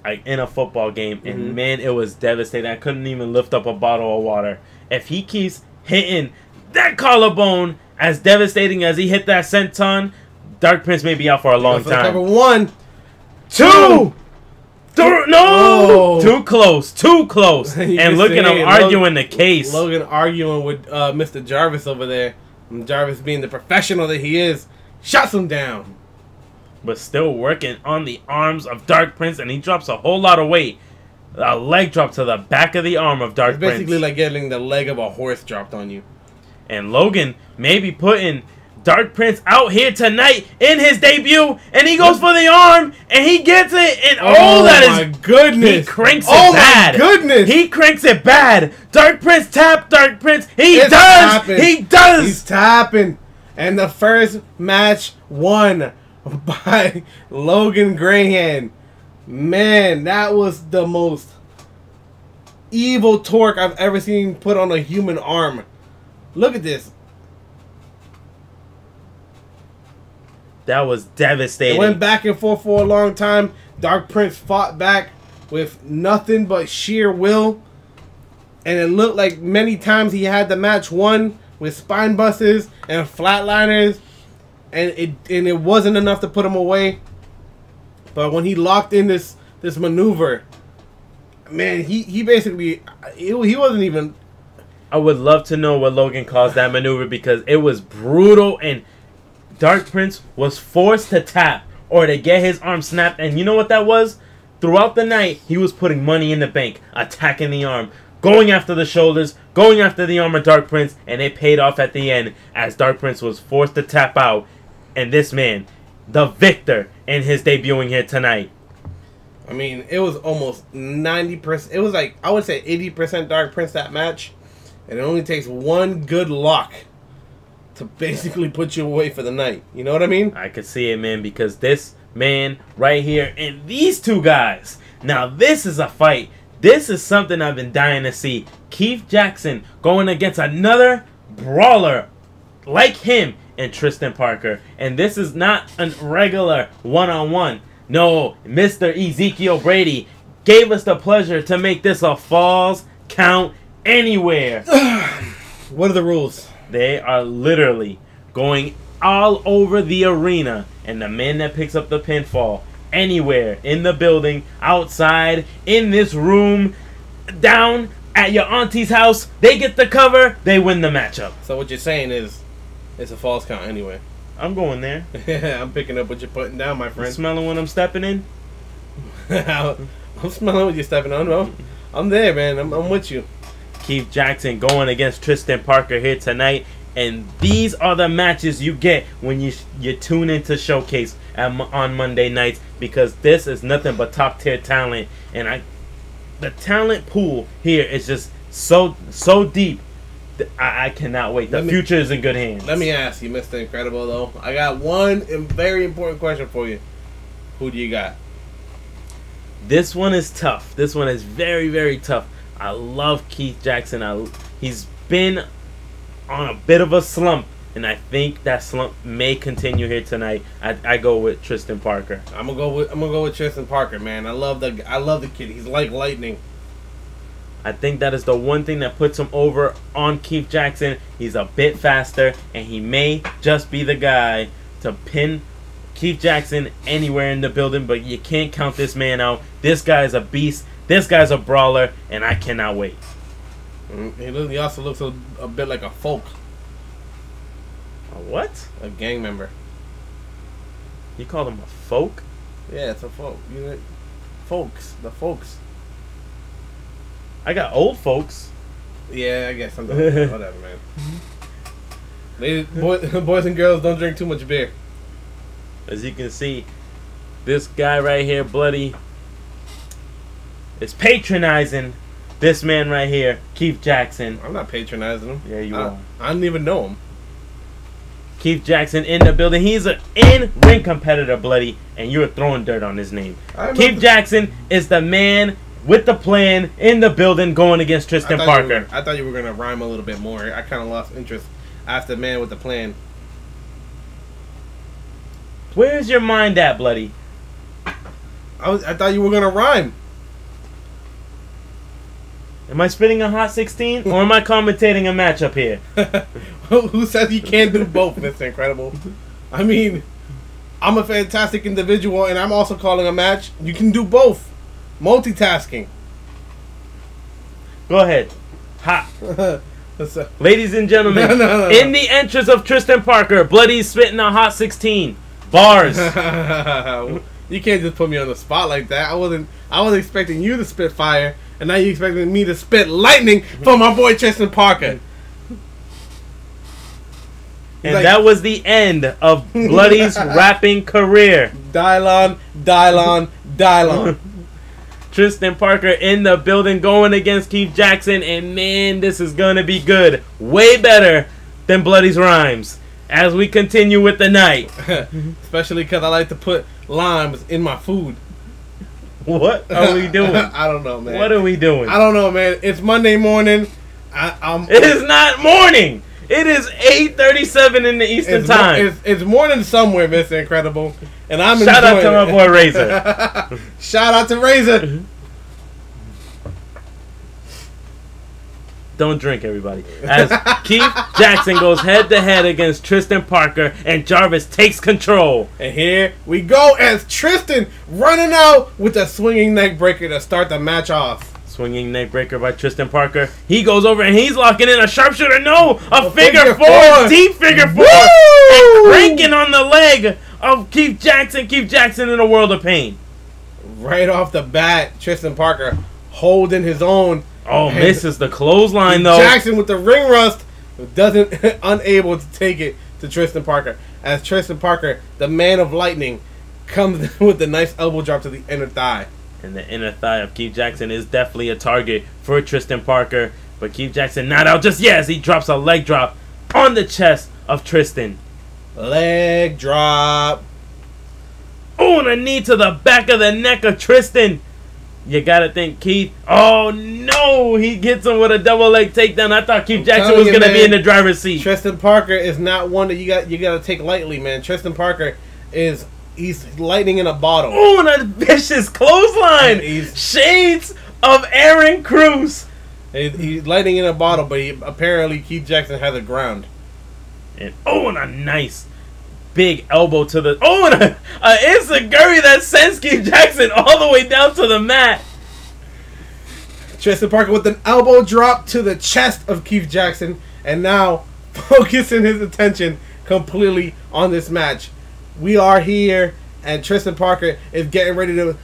like in a football game, and man, it was devastating. I couldn't even lift up a bottle of water. If he keeps hitting that collarbone as devastating as he hit that senton, Dark Prince may be out for a long time. Cover 1, 2. No! Too close. And look at him arguing the case. Logan arguing with Mr. Jarvis over there. And Jarvis, being the professional that he is, shuts him down. But still working on the arms of Dark Prince, and he drops a whole lot of weight. A leg drop to the back of the arm of Dark Prince. It's basically like getting the leg of a horse dropped on you. And Logan may be putting Dark Prince out here tonight in his debut, and he goes for the arm, and he gets it, and that is... Oh my goodness! He cranks it bad. Oh my goodness! He cranks it bad. Dark Prince tap, Dark Prince. He does! Tapping. He does! He's tapping. And the first match won by Logan Graham. Man, that was the most evil torque I've ever seen put on a human arm. Look at this. That was devastating. It went back and forth for a long time. Dark Prince fought back with nothing but sheer will. And it looked like many times he had the match won with spine busters and flatliners. And it wasn't enough to put him away. But when he locked in this maneuver, man, he basically, he wasn't even... I would love to know what Logan calls that maneuver, because it was brutal, and Dark Prince was forced to tap or to get his arm snapped. And you know what that was? Throughout the night, he was putting money in the bank, attacking the arm, going after the shoulders, going after the arm of Dark Prince, and it paid off at the end as Dark Prince was forced to tap out. And this man, the victor in his debuting here tonight. I mean, it was almost 90%. It was like, I would say 80% Dark Prince that match. And it only takes one good lock to basically put you away for the night. You know what I mean? I could see it, man, because this man right here and these two guys. Now, this is a fight. This is something I've been dying to see. Keith Jackson going against another brawler like him and Tristan Parker. And this is not a regular one-on-one. No, Mr. Ezekiel Brady gave us the pleasure to make this a Falls Count Anywhere. What are the rules? They are literally going all over the arena, and the man that picks up the pinfall anywhere in the building, outside, in this room, down at your auntie's house, they get the cover, they win the matchup. So what you're saying is, it's a false count anyway. I'm going there. Yeah, I'm picking up what you're putting down, my friend. You smelling what I'm stepping in? I'm smelling what you're stepping on, bro. I'm there, man. I'm with you. Keith Jackson going against Tristan Parker here tonight, and these are the matches you get when you tune into Showcase on Monday nights, because this is nothing but top tier talent, and the talent pool here is just so deep. I cannot wait. The future is in good hands. Let me ask you, Mr. Incredible, though. I got one very important question for you. Who do you got? This one is tough. This one is very, very tough. I love Keith Jackson. He's been on a bit of a slump, and I think that slump may continue here tonight. I go with Tristan Parker. I'm gonna go with Tristan Parker, man. I love the kid. He's like lightning. I think that is the one thing that puts him over on Keith Jackson. He's a bit faster, and he may just be the guy to pin Keith Jackson anywhere in the building, but you can't count this man out. This guy is a beast. This guy's a brawler, and I cannot wait. He also looks a bit like a folk. A what? A gang member. You call him a folk? Yeah, it's a folk. Folks. The folks. I got old folks. Yeah, I guess sometimes. Whatever, man. Boys and girls, don't drink too much beer. As you can see, this guy right here, Bloody, is patronizing this man right here, Keith Jackson. I'm not patronizing him. Yeah, you are. I don't even know him. Keith Jackson in the building. He's an in-ring competitor, Bloody, and you're throwing dirt on his name. Keith Jackson is the man with the plan in the building going against Tristan Parker. I thought you were going to rhyme a little bit more. I kind of lost interest after man with the plan. Where's your mind at, Bloody? I thought you were going to rhyme. Am I spitting a hot 16 or am I commentating a matchup here? Who says you can't do both, Mr. Incredible? I mean, I'm a fantastic individual and I'm also calling a match. You can do both. Multitasking. Go ahead. Hot. Ladies and gentlemen, No. in the entrance of Tristan Parker, Bloody's spitting a hot 16 bars. You can't just put me on the spot like that. I was expecting you to spit fire, and now you expecting me to spit lightning for my boy Tristan Parker. And that was the end of Bloody's rapping career. Dylon. Tristan Parker in the building going against Keith Jackson, and man, this is gonna be good. Way better than Bloody's rhymes. As we continue with the night. Especially because I like to put limes in my food. What are we doing? I don't know, man. What are we doing? I don't know, man. It's Monday morning. It is not morning. It is 8:37 in the Eastern Time. It's morning somewhere, Mr. Incredible. And I'm Shout out to enjoying my boy Razor. Shout out to Razor. Don't drink, everybody. As Keith Jackson goes head-to-head against Tristan Parker, and Jarvis takes control. And here we go as Tristan running out with a swinging neck breaker to start the match off. Swinging neck breaker by Tristan Parker. He goes over and he's locking in a sharpshooter. No, a figure four, deep figure four. And cranking on the leg of Keith Jackson. Keith Jackson in a world of pain. Right off the bat, Tristan Parker holding his own. Oh, misses the clothesline though. Jackson with the ring rust doesn't unable to take it to Tristan Parker. As Tristan Parker, the man of lightning, comes with a nice elbow drop to the inner thigh. And the inner thigh of Keith Jackson is definitely a target for Tristan Parker. But Keith Jackson not out just yet as he drops a leg drop on the chest of Tristan. Leg drop. Oh, and a knee to the back of the neck of Tristan. You gotta think Keith. Oh no, he gets him with a double leg takedown. I thought Keith Jackson was gonna be in the driver's seat. Tristan Parker is not one that you gotta take lightly, man. Tristan Parker he's lightning in a bottle. Oh, and a vicious clothesline. Shades of Aaron Cruz. He's lightning in a bottle, but apparently Keith Jackson has a ground. And and a nice big elbow to the... Oh, and a enziguri that sends Keith Jackson all the way down to the mat. Tristan Parker with an elbow drop to the chest of Keith Jackson. And now focusing his attention completely on this match. We are here, and Tristan Parker is getting ready to...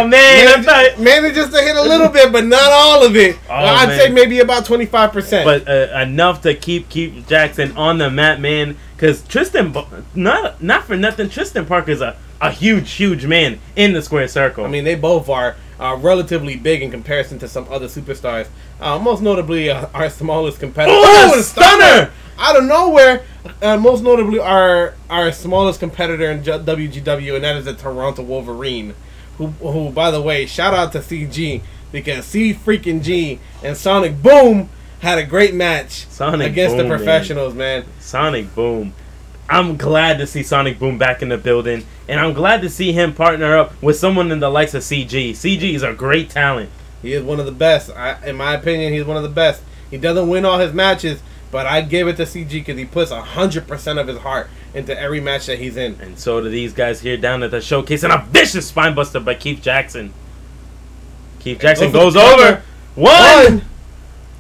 Managed just to hit a little bit, but not all of it. I'd say maybe about 25%. But enough to keep Jackson on the mat, man. Because Tristan, not for nothing, Tristan Parker is a huge man in the square circle. I mean, they both are relatively big in comparison to some other superstars. Most notably, our smallest competitor. Oh, a stunner! Out of nowhere, most notably our smallest competitor in WGW, and that is the Toronto Wolverine. Who, by the way, shout out to CG, because C-freaking-G and Sonic Boom had a great match against the professionals, man. Sonic Boom. I'm glad to see Sonic Boom back in the building, and I'm glad to see him partner up with someone in the likes of CG. CG is a great talent. He is one of the best. In my opinion, he's one of the best. He doesn't win all his matches, but I give it to CG because he puts 100% of his heart into every match that he's in. And so do these guys here down at the showcase, and a vicious spinebuster by Keith Jackson. Keith Jackson goes over. One,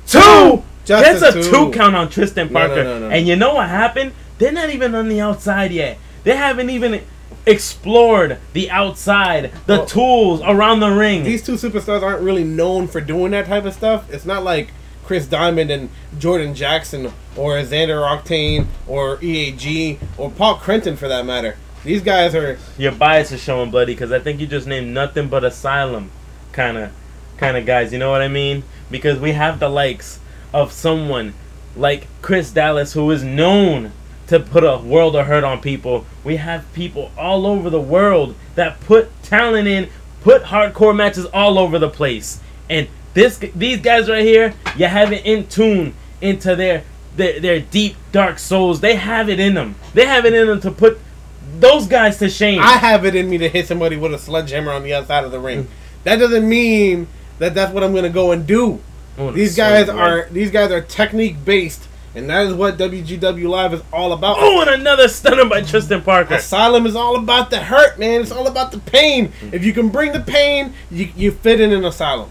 two. Gets a two count on Tristan Parker. No. And you know what happened? They're not even on the outside yet. They haven't even explored the outside, the tools around the ring. These two superstars aren't really known for doing that type of stuff. It's not like Chris Diamond and Jordan Jackson or Xander Octane or EAG or Paul Crenton for that matter. These guys are... Your bias is showing, Bloody, because I think you just named nothing but Asylum kind of guys. You know what I mean? Because we have the likes of someone like Chris Dallas, who is known to put a world of hurt on people. We have people all over the world that put talent in, put hardcore matches all over the place. And these guys right here, you have it in tune into their deep, dark souls. They have it in them. They have it in them to put those guys to shame. I have it in me to hit somebody with a sledgehammer on the outside of the ring. That doesn't mean that that's what I'm going to go and do. These guys are technique based, and that is what WGW Live is all about. Oh, and another stunner by Tristan Parker. Asylum is all about the hurt, man. It's all about the pain. If you can bring the pain, you fit in an Asylum.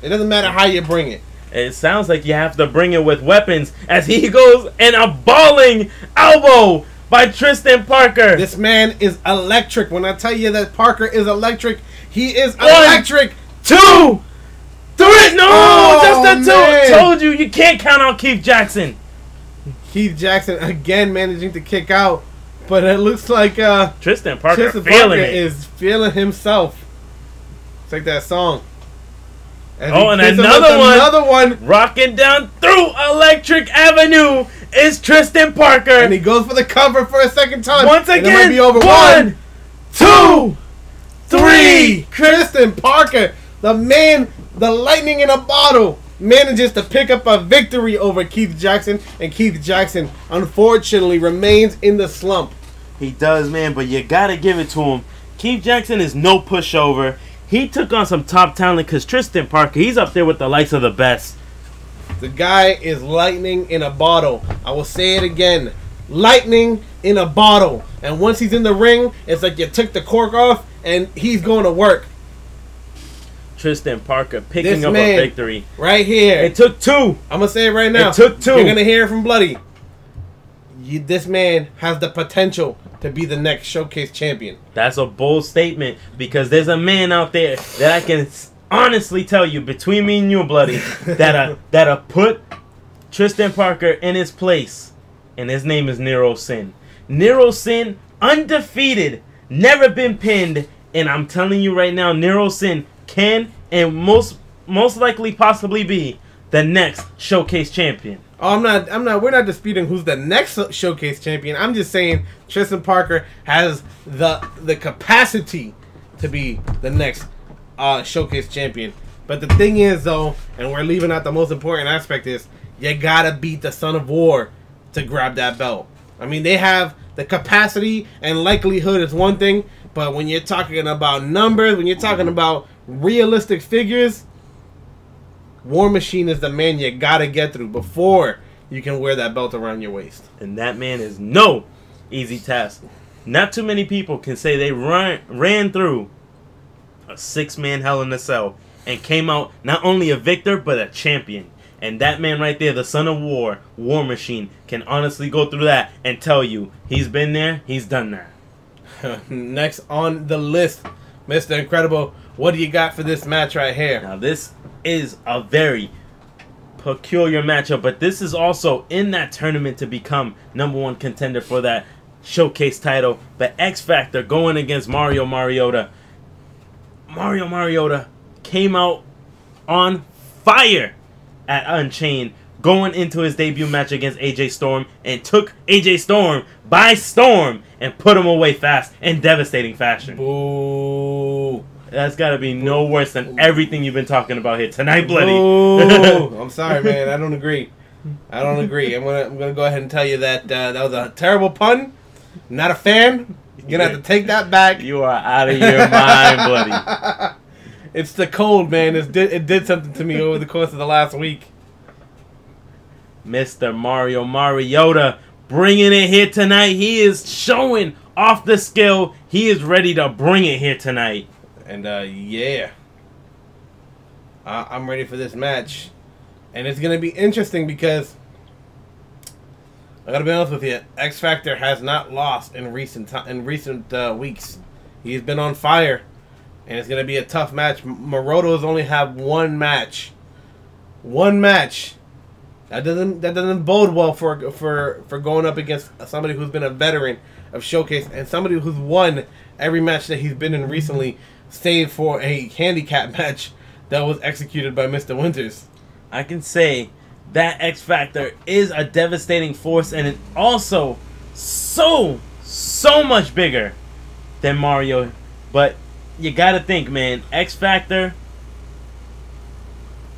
It doesn't matter how you bring it. It sounds like you have to bring it with weapons as he goes and a balling elbow by Tristan Parker. This man is electric. When I tell you that Parker is electric, he is electric. 2, 3. No, just a 2. Man. Told you, you can't count out Keith Jackson. Keith Jackson again managing to kick out, but it looks like Tristan Parker is feeling himself. It's like that song. And another one rocking down through Electric Avenue is Tristan Parker. And he goes for the cover for a second time. Once again, it might be over. 1, 2, 3. Tristan Parker, the man, the lightning in a bottle, manages to pick up a victory over Keith Jackson. And Keith Jackson, unfortunately, remains in the slump. He does, man, but you got to give it to him. Keith Jackson is no pushover. He took on some top talent because Tristan Parker, he's up there with the likes of the best. The guy is lightning in a bottle. I will say it again. Lightning in a bottle. And once he's in the ring, it's like you took the cork off and he's going to work. Tristan Parker picking up a victory. Right here. It took 2. I'm going to say it right now. It took 2. You're going to hear it from Bloody. This man has the potential to be the next showcase champion. That's a bold statement because there's a man out there that I can honestly tell you, between me and you, Bloody, that'll put Tristan Parker in his place, and his name is Nero Sin. Nero Sin, undefeated, never been pinned, and I'm telling you right now, Nero Sin can and most likely possibly be the next showcase champion. Oh, we're not disputing who's the next showcase champion. I'm just saying Tristan Parker has the capacity to be the next showcase champion. But the thing is, though, and we're leaving out the most important aspect, is you gotta beat the Son of War to grab that belt. I mean, they have the capacity and likelihood is one thing, but when you're talking about numbers, when you're talking about realistic figures, War Machine is the man you gotta get through before you can wear that belt around your waist. And that man is no easy task. Not too many people can say they ran through a 6-man Hell in a Cell and came out not only a victor but a champion. And that man right there, the Son of War, War Machine, can honestly go through that and tell you he's been there, he's done that. Next on the list, Mr. Incredible, what do you got for this match right here? Now this is a very peculiar matchup, but this is also in that tournament to become #1 contender for that showcase title. But X Factor going against Mario Mariota. Mario Mariota came out on fire at Unchained, going into his debut match against AJ Storm, and took AJ Storm by storm and put him away fast in devastating fashion. Boo. That's got to be no worse than everything you've been talking about here tonight, Bloody. I'm sorry, man. I don't agree. I don't agree. I'm gonna go ahead and tell you that that was a terrible pun. Not a fan. You're gonna have to take that back. You are out of your mind, Bloody. It's the cold, man. It did something to me over the course of the last week. Mr. Mario Mariota bringing it here tonight. He is showing off the skill. He is ready to bring it here tonight. And, yeah. I'm ready for this match. And it's going to be interesting because, I got to be honest with you, X Factor has not lost in recent weeks. He's been on fire. And it's going to be a tough match. Moroto's only have one match. One match. That doesn't bode well for going up against somebody who's been a veteran of Showcase and somebody who's won every match that he's been in recently, save for a handicap match that was executed by Mr. Winters. I can say that X Factor is a devastating force, and it also so much bigger than Mario. But you gotta think, man, X Factor,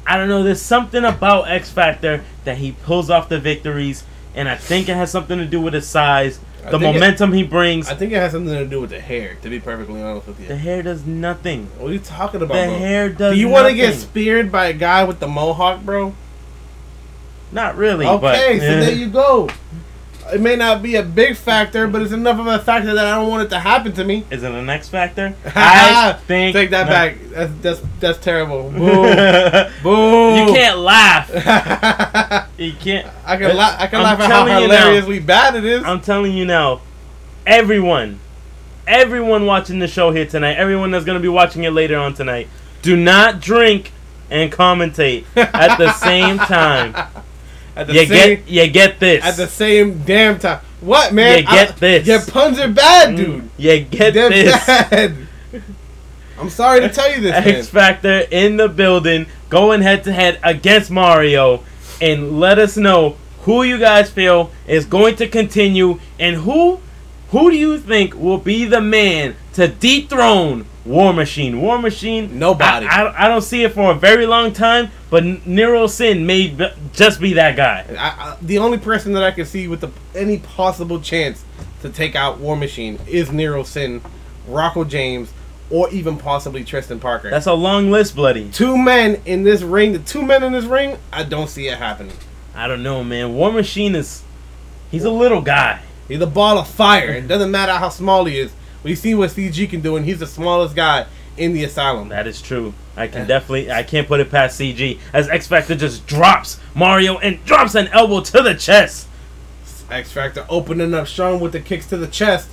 I don't know, there's something about X Factor that he pulls off the victories, and I think it has something to do with his size, the momentum he brings. I think it has something to do with the hair, to be perfectly honest with you. The hair does nothing. What are you talking about, the bro? hair does nothing. Do you want to get speared by a guy with the mohawk, bro? Not really, okay, but so there you go. It may not be a big factor, but it's enough of a factor that I don't want it to happen to me. Is it an X factor? I think. Take that back. That's terrible. Boo. Boo. You can't laugh. You can't. I can laugh at how hilariously bad it is. I'm telling you now, everyone watching the show here tonight, everyone that's going to be watching it later on tonight, do not drink and commentate at the same time. You get this. At the same damn time. What, man? You get this. Your puns are bad, dude. You get this. Bad. I'm sorry to tell you this, X Factor in the building, going head-to-head against Mario. And let us know who you guys feel is going to continue and who do you think will be the man to dethrone War Machine? War Machine, nobody. I don't see it for a very long time, but Nero Sin may just be that guy. The only person that I can see with any possible chance to take out War Machine is Nero Sin, Rocco James, or even possibly Tristan Parker. That's a long list, bloody. Two men in this ring, I don't see it happening. I don't know, man. War Machine he's a little guy. He's a ball of fire. It doesn't matter how small he is. We've seen what CG can do, and he's the smallest guy in the Asylum. That is true. I can't put it past CG as X Factor just drops Mario and drops an elbow to the chest. X Factor opening up strong with the kicks to the chest.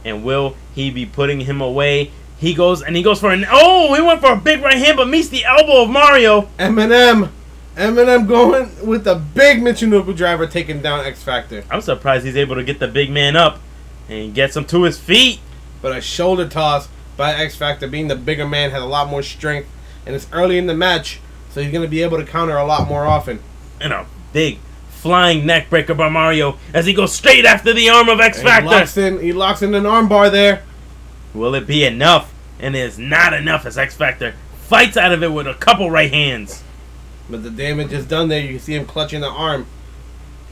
And will he be putting him away? He goes for he went for a big right hand, but meets the elbow of Mario. Eminem going with the big Michinoku driver, taking down X Factor. I'm surprised he's able to get the big man up and gets him to his feet. But a shoulder toss by X Factor, being the bigger man, has a lot more strength, and it's early in the match, so he's going to be able to counter a lot more often. And a big flying neck breaker by Mario as he goes straight after the arm of X Factor. He locks in an arm bar there. Will it be enough? And it is not enough as X Factor fights out of it with a couple right hands. But the damage is done there. You can see him clutching the arm.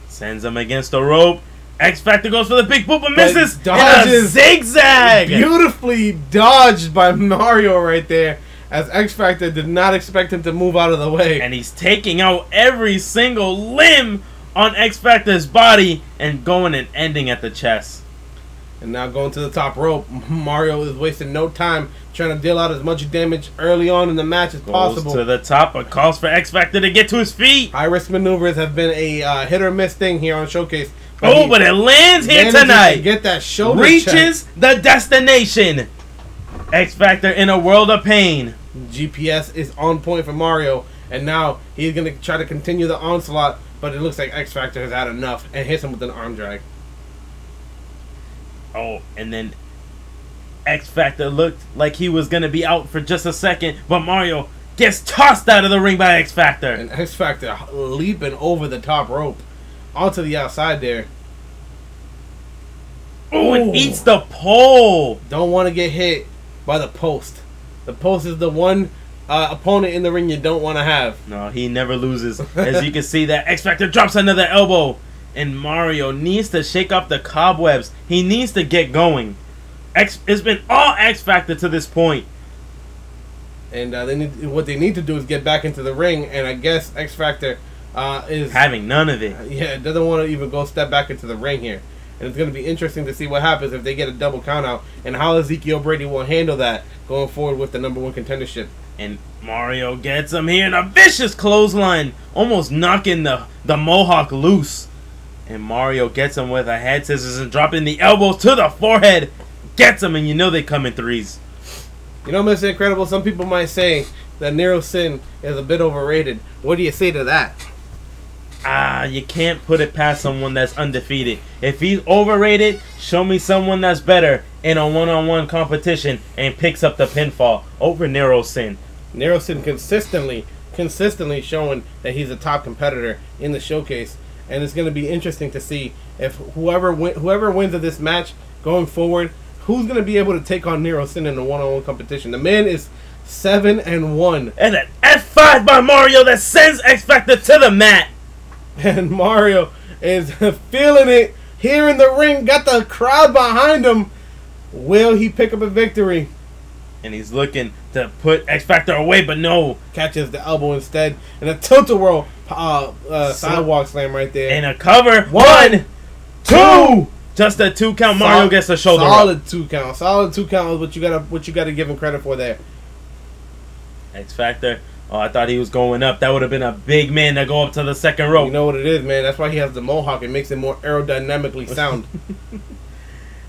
Sends him against the rope. X Factor goes for the big boot but misses. Dodges. A zigzag. Beautifully dodged by Mario right there, as X Factor did not expect him to move out of the way. And he's taking out every single limb on X Factor's body and going and ending at the chest. And now going to the top rope. Mario is wasting no time trying to deal out as much damage early on in the match as possible. Goes to the top, but calls for X Factor to get to his feet. High risk maneuvers have been a hit or miss thing here on Showcase. But it lands here tonight. Get that shoulder reaches the destination. X Factor in a world of pain. GPS is on point for Mario, and now he's going to try to continue the onslaught, but it looks like X Factor has had enough and hits him with an arm drag. Oh, and then X Factor looked like he was going to be out for just a second, but Mario gets tossed out of the ring by X Factor. And X Factor leaping over the top rope onto the outside there. Oh, and eats the pole. Don't want to get hit by the post. The post is the one opponent in the ring you don't want to have. No, he never loses. As you can see, that X Factor drops another elbow. And Mario needs to shake off the cobwebs. He needs to get going. It's been all X Factor to this point. And what they need to do is get back into the ring. And I guess X Factor is having none of it. Yeah, doesn't want to even go step back into the ring here. And it's going to be interesting to see what happens if they get a double count out and how Ezekiel Brady will handle that going forward with the #1 contendership. And Mario gets him here in a vicious clothesline, almost knocking the Mohawk loose. And Mario gets him with a head scissors and dropping the elbows to the forehead. Gets him, and you know they come in threes. You know, Mr. Incredible, some people might say that Nero Sin is a bit overrated. What do you say to that? You can't put it past someone that's undefeated. If he's overrated, show me someone that's better in a one-on-one competition and picks up the pinfall over Nero Sin. Nero Sin consistently showing that he's a top competitor in the showcase. And it's going to be interesting to see if whoever wins of this match going forward, who's going to be able to take on Nero Sin in a one-on-one competition. The man is 7-1. And an F5 by Mario that sends X Factor to the mat. And Mario is feeling it here in the ring. Got the crowd behind him. Will he pick up a victory? And he's looking to put X Factor away, but no. Catches the elbow instead. And a tilt-a-whirl sidewalk slam right there. And a cover. One, 2. Just a 2 count. Mario gets the shoulder solid up. 2 count. Solid 2 count is what you gotta give him credit for there. X Factor. Oh, I thought he was going up. That would have been a big man to go up to the second rope. You know what it is, man. That's why he has the mohawk. It makes it more aerodynamically sound.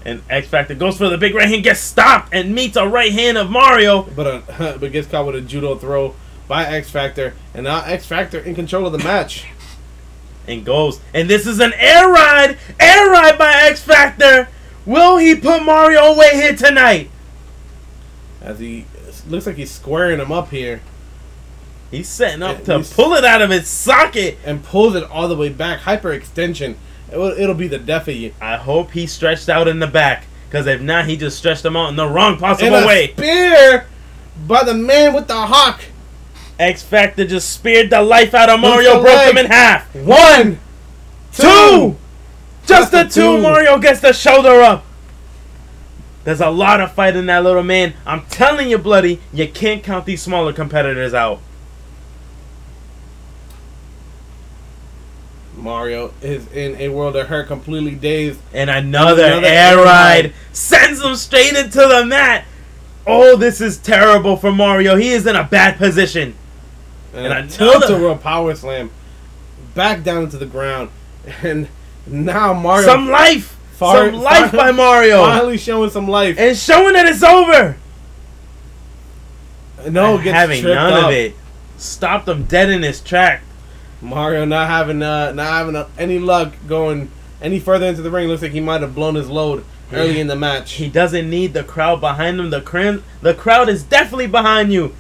And X Factor goes for the big right hand, gets stopped, and meets a right hand of Mario. But gets caught with a judo throw by X Factor. And now X Factor in control of the match. And goes. And this is an air ride. Air ride by X Factor. Will he put Mario away here tonight? As he looks like he's squaring him up here. He's setting up to pull it out of its socket. And pulls it all the way back. Hyperextension. It'll be the death of you. I hope he stretched out in the back. Because if not, he just stretched him out in the wrong possible way. Spear by the man with the hawk. X Factor just speared the life out of Mario, broke him in half. 1, 2. Just a 2. Mario gets the shoulder up. There's a lot of fight in that little man. I'm telling you, Bloody, you can't count these smaller competitors out. Mario is in a world of hurt, completely dazed. And another air ride sends him straight into the mat. Oh, this is terrible for Mario. He is in a bad position. And a tilt-a-whirl power slam back down into the ground. And now Mario... Some life by Mario. Finally showing some life. And showing that it's over. No, gets having tripped none up. of it. Stopped him dead in his track. Mario not having any luck going any further into the ring. Looks like he might have blown his load early in the match. He doesn't need the crowd behind him. The crowd is definitely behind you.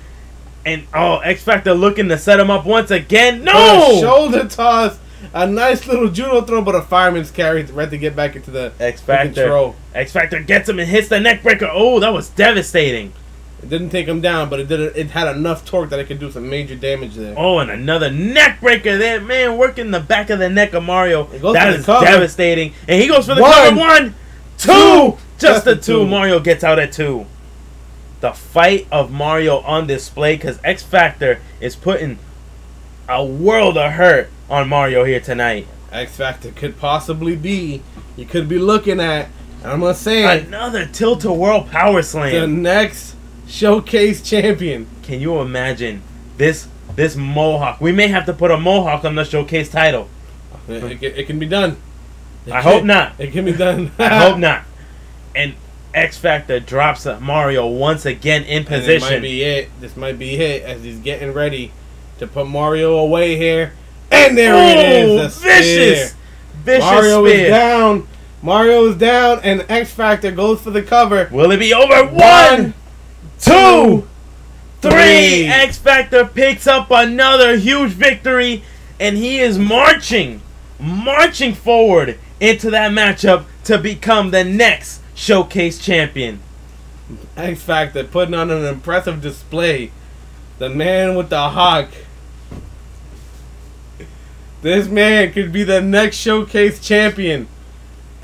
And X Factor looking to set him up once again. No! Shoulder toss. A nice little judo throw, but a fireman's carry right to get back into the X Factor. control. X Factor gets him and hits the neck breaker. Oh, that was devastating. It didn't take him down, but it had enough torque that it could do some major damage there. Oh, and another neck breaker there. Man, working the back of the neck of Mario. That is cover. devastating. And he goes for the cover. 1, 2. Just a 2. Mario gets out at 2. The fight of Mario on display because X Factor is putting a world of hurt on Mario here tonight. X Factor could possibly be, you could be looking at, and I'm going to say it, another tilt-a-whirl power slam. The next showcase champion. Can you imagine this mohawk? We may have to put a mohawk on the showcase title. It can be done. I hope not. It can be done. I hope not. And X Factor drops Mario once again in position. This might be it. This might be it as he's getting ready to put Mario away here. And there it is. The vicious Mario spear. is down. Mario is down, and X Factor goes for the cover. Will it be over? 1, 2, 3. X Factor picks up another huge victory, and he is marching forward into that matchup to become the next showcase champion. X Factor putting on an impressive display. The man with the hawk. This man could be the next showcase champion.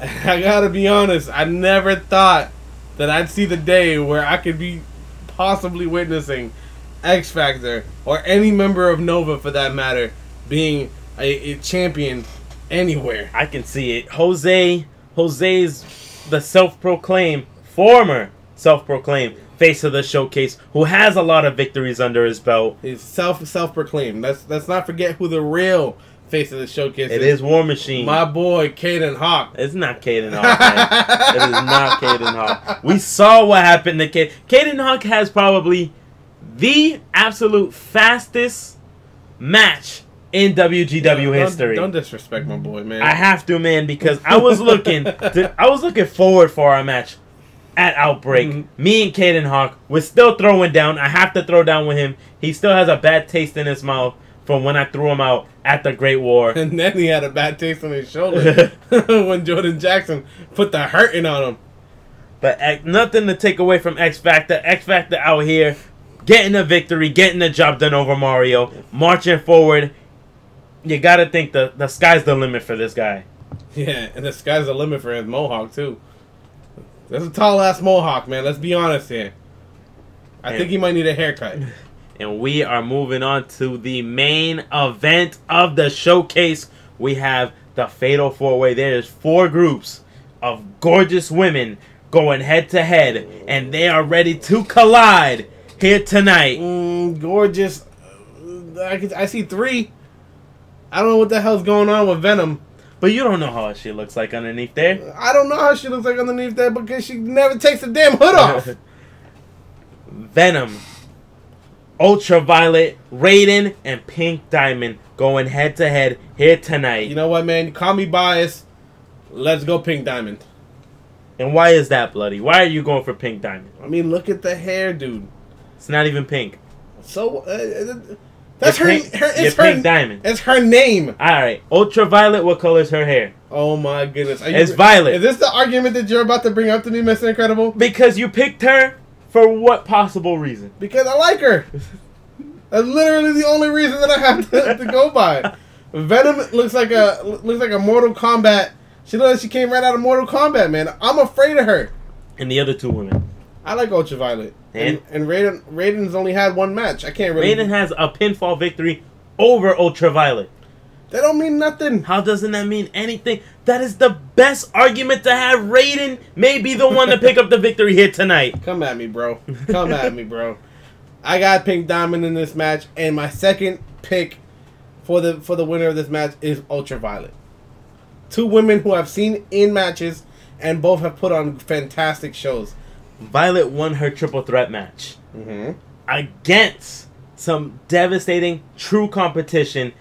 I gotta be honest, I never thought that I'd see the day where I could be possibly witnessing X Factor, or any member of Nova for that matter, being a champion anywhere. I can see it. Jose's the former self-proclaimed face of the showcase, who has a lot of victories under his belt. He's self-proclaimed. Let's not forget who the real face of the showcase is. It is War Machine. My boy, Caden Hawk. It's not Caden Hawk, man. It is not Caden Hawk. We saw what happened to Caden. Caden Hawk has probably the absolute fastest match in WGW history. Don't disrespect my boy, man. I have to, man, because I was looking forward for our match at Outbreak. Mm-hmm. Me and Caden Hawk, we're still throwing down. I have to throw down with him. He still has a bad taste in his mouth from when I threw him out at the Great War. And then he had a bad taste on his shoulder when Jordan Jackson put the hurting on him. But nothing to take away from X Factor. X Factor out here getting a victory, getting the job done over Mario, marching forward. You gotta think the sky's the limit for this guy. Yeah, and the sky's the limit for his mohawk too. That's a tall ass mohawk, man. Let's be honest here. I think he might need a haircut. And we are moving on to the main event of the showcase. We have the Fatal 4-Way. There's 4 groups of gorgeous women going head to head, and they are ready to collide here tonight. Gorgeous. I see 3. I don't know what the hell's going on with Venom. But you don't know how she looks like underneath there. I don't know how she looks like underneath there because she never takes the damn hood off. Venom, Ultraviolet, Raiden, and Pink Diamond going head to head here tonight. You know what, man? Call me biased. Let's go Pink Diamond. And why is that, Bloody? Why are you going for Pink Diamond? I mean, look at the hair, dude. It's not even pink. So, that's it's Pink Diamond. It's her name. Alright. Ultraviolet, what color is her hair? Oh my goodness. It's violet. Is this the argument that you're about to bring up to me, Mr. Incredible? Because you picked her for what possible reason? Because I like her. That's literally the only reason that I have to go by. Venom looks like a Mortal Kombat. She looks like she came right out of Mortal Kombat, man. I'm afraid of her. And the other 2 women. I like Ultraviolet. And Raiden's only had 1 match. I can't really... Raiden has a pinfall victory over Ultraviolet. That don't mean nothing. How doesn't that mean anything? That is the best argument to have. Raiden may be the one to pick up the victory here tonight. Come at me, bro. Come at me, bro. I got Pink Diamond in this match, and my second pick for the winner of this match is Ultraviolet. 2 women who I've seen in matches, and both have put on fantastic shows. Violet won her triple threat match against some devastating true competition.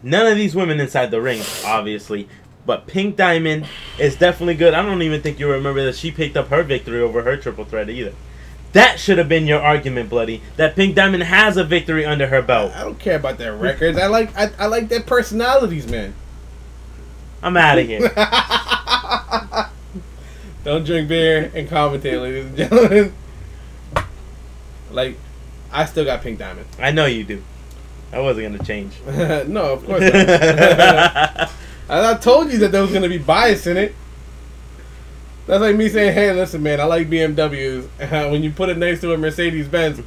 None of these women inside the ring, obviously. But Pink Diamond is definitely good. I don't even think you remember that she picked up her victory over her triple threat either. That should have been your argument, Bloody. That Pink Diamond has a victory under her belt. I don't care about their records. I like their personalities, man. I'm out of here. Don't drink beer and commentate, ladies and gentlemen. Like, I still got Pink Diamond. I know you do. I wasn't going to change. No, of course not. I told you that there was going to be bias in it. That's like me saying, hey, listen, man, I like BMWs. When you put it next to a Mercedes-Benz,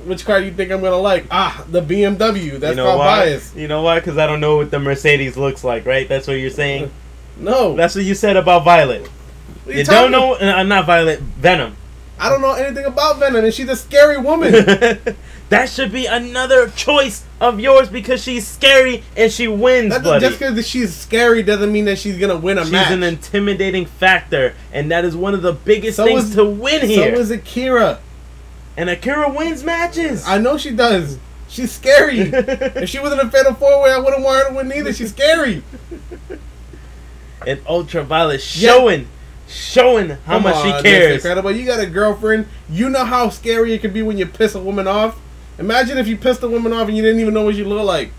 which car you think I'm going to like? Ah, the BMW. That's called bias. You know why? Because I don't know what the Mercedes looks like, right? That's what you're saying? No. That's what you said about Violet. You don't know... not Violet. Venom. I don't know anything about Venom, and she's a scary woman. That should be another choice of yours because she's scary and she wins, buddy. Just because she's scary doesn't mean that she's going to win a match. She's an intimidating factor, and that is one of the biggest things to win here. So is Akira. And Akira wins matches. I know she does. She's scary. If she was in a Fatal 4-Way, I wouldn't want her to win either. She's scary. And Ultraviolet showing how much she cares. Incredible. You got a girlfriend. You know how scary it can be when you piss a woman off. Imagine if you pissed a woman off and you didn't even know what she looked like.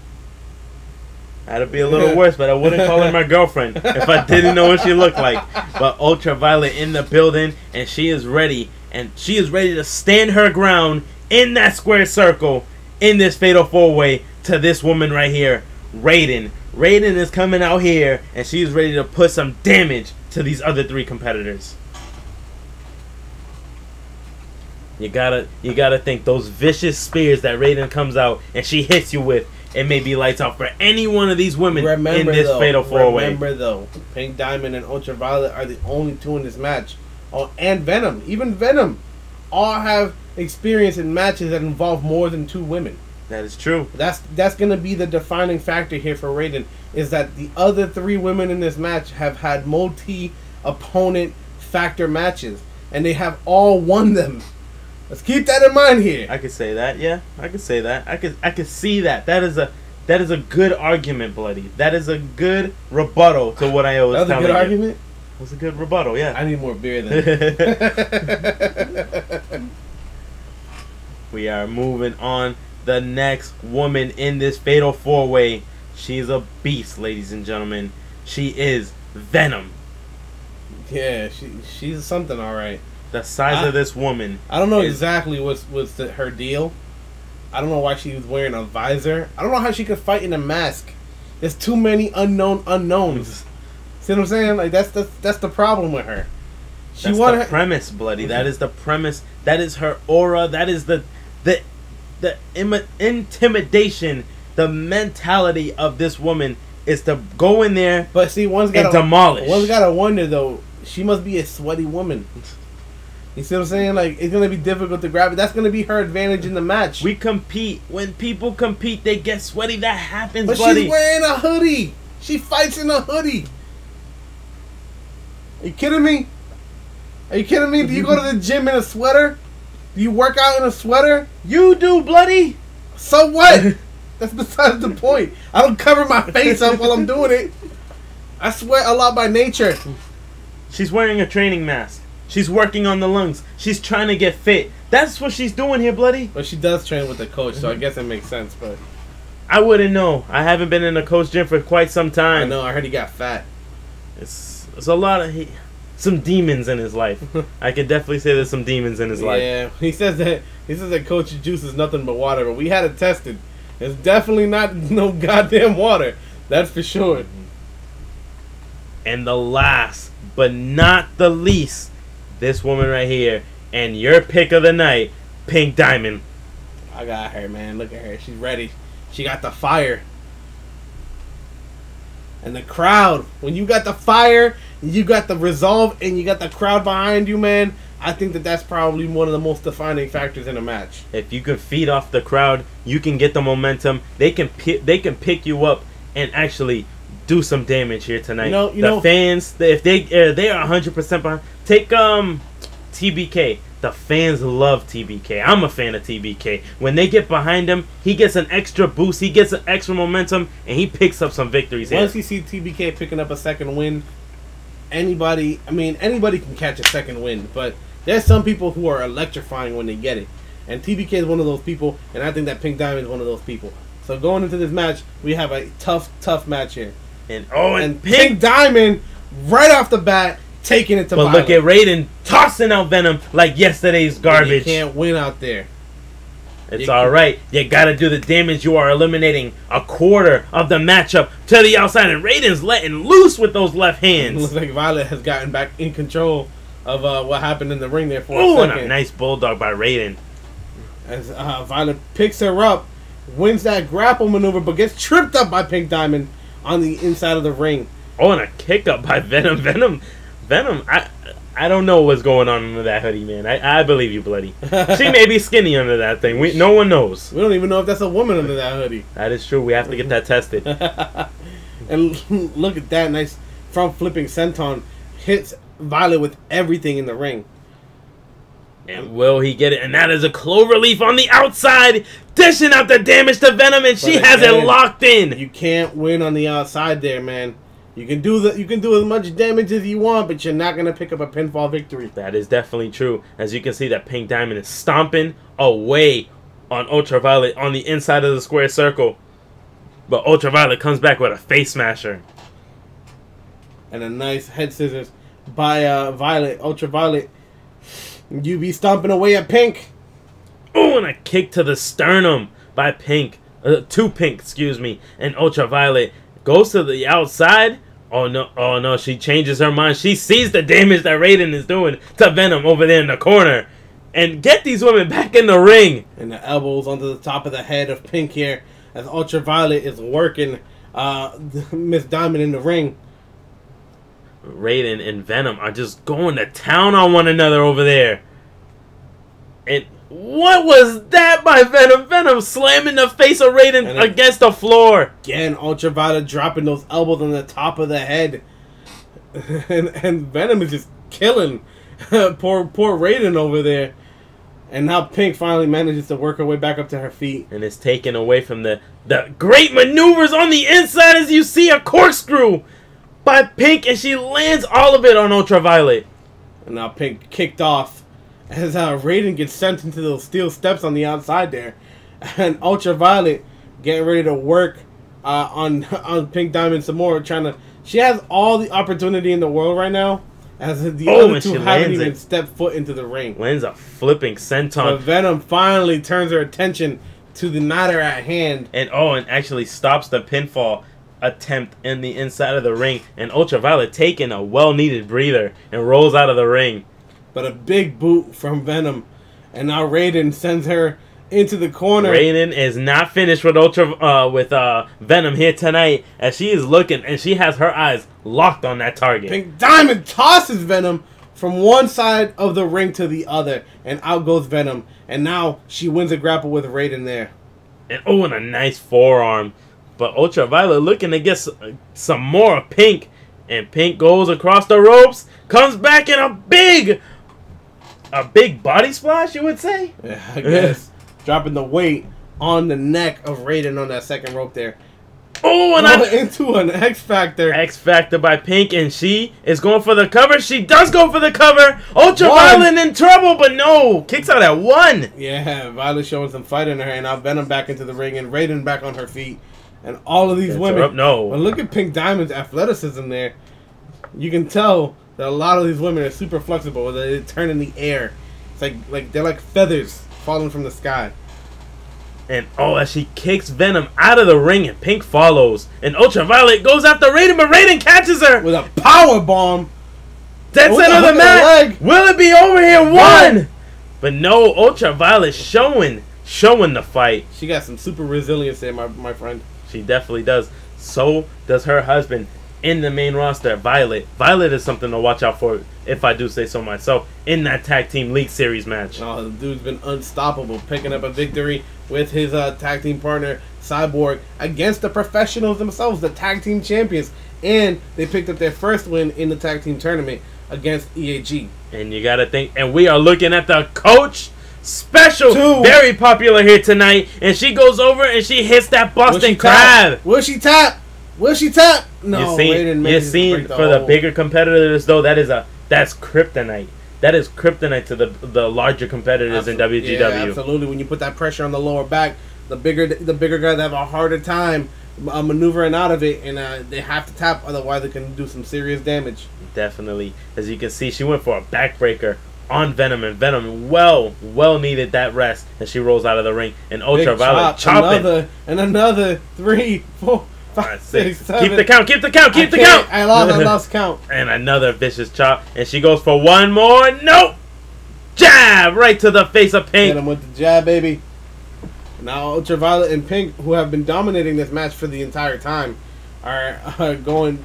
That'd be a little worse, but I wouldn't call her my girlfriend if I didn't know what she looked like. But Ultraviolet in the building, and she is ready. And she is ready to stand her ground in that square circle in this Fatal 4-Way to this woman right here, Raiden. Raiden is coming out here, and she's ready to put some damage to these other 3 competitors. You gotta think those vicious spears that Raiden comes out and she hits you with, it may be lights out for any one of these women in this Fatal 4-Way. Remember though, Pink Diamond and Ultraviolet are the only 2 in this match. Oh, and Venom, even Venom, all have experience in matches that involve more than 2 women. That is true. That's gonna be the defining factor here for Raiden, is that the other 3 women in this match have had multi-opponent factor matches, and they have all won them. Let's keep that in mind here. I could say that, yeah. I could say that. I could see that. That is a good argument, Bloody. That is a good rebuttal to what I was telling you. That was a good argument? That was a good rebuttal, yeah. I need more beer then. We are moving on. The next woman in this Fatal 4-Way. She's a beast, ladies and gentlemen. She is Venom. Yeah, she's something, all right. The size of this woman. I don't know exactly what's her deal. I don't know why she was wearing a visor. I don't know how she could fight in a mask. There's too many unknowns. See what I'm saying? Like that's the problem with her. That's the premise, Bloody. That is the premise. That is her aura. That is the intimidation, the mentality of this woman is to go in there But see, and demolish. One's gotta wonder though. She must be a sweaty woman. You see what I'm saying? Like, it's gonna be difficult to grab it. That's gonna be her advantage in the match. We compete. When people compete, they get sweaty. That happens, But buddy. she's wearing a hoodie. She fights in a hoodie. Are you kidding me? Are you kidding me? Do you go to the gym in a sweater? Do you work out in a sweater? You do, bloody. So what? That's besides the point. I don't cover my face up while I'm doing it. I sweat a lot by nature. She's wearing a training mask. She's working on the lungs. She's trying to get fit. That's what she's doing here, bloody. But she does train with the coach, so I guess it makes sense. But I wouldn't know. I haven't been in a coach gym for quite some time. I know. I heard he got fat. It's a lot of some demons in his life. I can definitely say there's some demons in his life. Yeah, he says that Coach Juice is nothing but water, but we had it tested. It's definitely not no goddamn water. That's for sure. And the last, but not the least, this woman right here, and your pick of the night, Pink Diamond. I got her, man. Look at her. She's ready. She got the fire. And the crowd. When you got the fire, you got the resolve, and you got the crowd behind you, man, I think that's probably one of the most defining factors in a match. If you can feed off the crowd, you can get the momentum. They can pick you up and actually do some damage here tonight. The fans, if they are 100% behind. Take TBK. The fans love TBK. I'm a fan of TBK. When they get behind him, he gets an extra boost. He gets an extra momentum, and he picks up some victories. Once you see TBK picking up a second win, anybody can catch a second win, but there's some people who are electrifying when they get it. And TBK is one of those people, and I think that Pink Diamond is one of those people. So going into this match, we have a tough match here. And Pink Diamond, right off the bat, taking it to But Violet. look at Raiden tossing out Venom like yesterday's garbage. You can't win out there. It's alright. You gotta do the damage. You are eliminating a quarter of the matchup to the outside, and Raiden's letting loose with those left hands. It looks like Violet has gotten back in control of what happened in the ring there for a and second. a nice bulldog by Raiden. As Violet picks her up, wins that grapple maneuver, but gets tripped up by Pink Diamond on the inside of the ring. And a kick up by Venom. Venom, I don't know what's going on under that hoodie, man. I believe you, bloody. She may be skinny under that thing. No one knows. We don't even know if that's a woman under that hoodie. That is true. We have to get that tested. And look at that nice front flipping senton. Hits Violet with everything in the ring. And will he get it? And that is a clover leaf on the outside, dishing out the damage to Venom, and she has it locked in. You can't win on the outside there, man. You can do as much damage as you want, but you're not gonna pick up a pinfall victory. That is definitely true. As you can see, that Pink Diamond is stomping away on Ultraviolet on the inside of the square circle. But Ultraviolet comes back with a face smasher. And a nice head scissors by Violet. Ultraviolet, you be stomping away at Pink. Oh, and a kick to the sternum by Pink. To Pink, excuse me. And Ultraviolet goes to the outside. Oh no, she changes her mind. She sees the damage that Raiden is doing to Venom over there in the corner. And get these women back in the ring. And the elbows onto the top of the head of Pink here as Ultraviolet is working Miss Diamond in the ring. Raiden and Venom are just going to town on one another over there. And what was that by Venom? Venom slamming the face of Raiden against the floor. Again, Ultraviolet dropping those elbows on the top of the head. and Venom is just killing poor Raiden over there. And now Pink finally manages to work her way back up to her feet. And it's taken away from the great maneuvers on the inside, as you see a corkscrew by Pink, and she lands all of it on Ultraviolet. And now Pink kicked off as Raiden gets sent into those steel steps on the outside there. And Ultraviolet getting ready to work on Pink Diamond some more. She has all the opportunity in the world right now, as the other two haven't even stepped foot into the ring. Lands a flipping senton. But Venom finally turns her attention to the matter at hand. And actually stops the pinfall attempt in the inside of the ring. And Ultraviolet taking a well-needed breather and rolls out of the ring. But a big boot from Venom. And now Raiden sends her into the corner. Raiden is not finished with Venom here tonight, as she is looking and she has her eyes locked on that target. Pink Diamond tosses Venom from one side of the ring to the other, and out goes Venom. And now she wins a grapple with Raiden there. And and a nice forearm. But Ultraviolet looking to get some more Pink. And Pink goes across the ropes, comes back in a big body splash, you would say? Yeah, I guess. Dropping the weight on the neck of Raiden on that second rope there. Into an X Factor. X Factor by Pink, and she is going for the cover. She does go for the cover. Ultraviolet in trouble, but no. Kicks out at 1. Yeah, Violet showing some fight in her, and now Venom back into the ring, and Raiden back on her feet. And all of these women. No. But look at Pink Diamond's athleticism there. You can tell that a lot of these women are super flexible. They turn in the air. It's like they're like feathers falling from the sky. And as she kicks Venom out of the ring, and Pink follows. And Ultraviolet goes after Raiden, but Raiden catches her with a power bomb. That's another match. Will it be over here? 1. But no, Ultraviolet showing the fight. She got some super resilience there, my friend. She definitely does. So does her husband in the main roster, Violet. Violet is something to watch out for, if I do say so myself, in that Tag Team League Series match. Oh, the dude's been unstoppable, picking up a victory with his tag team partner, Cyborg, against the professionals themselves, the tag team champions. And they picked up their first win in the tag team tournament against EAG. And you got to think, and we are looking at the Coach Special, very popular here tonight. And she goes over and she hits that Boston Crab. Will she tap? Will she tap? No, you're seeing for the bigger competitors though. That's kryptonite. That is kryptonite to the larger competitors in WGW. Yeah, absolutely. When you put that pressure on the lower back, the bigger guys have a harder time maneuvering out of it, and they have to tap, otherwise they can do some serious damage. Definitely. As you can see, she went for a backbreaker on Venom, and Venom well needed that rest, and she rolls out of the ring. And Ultraviolet chopping. Another 3, 4, 5, 6, 7. Keep the count. Keep the count. I lost count. And another vicious chop, and she goes for one more. Nope. Jab right to the face of Pink. Hit him with the jab, baby. Now Ultraviolet and Pink, who have been dominating this match for the entire time, are going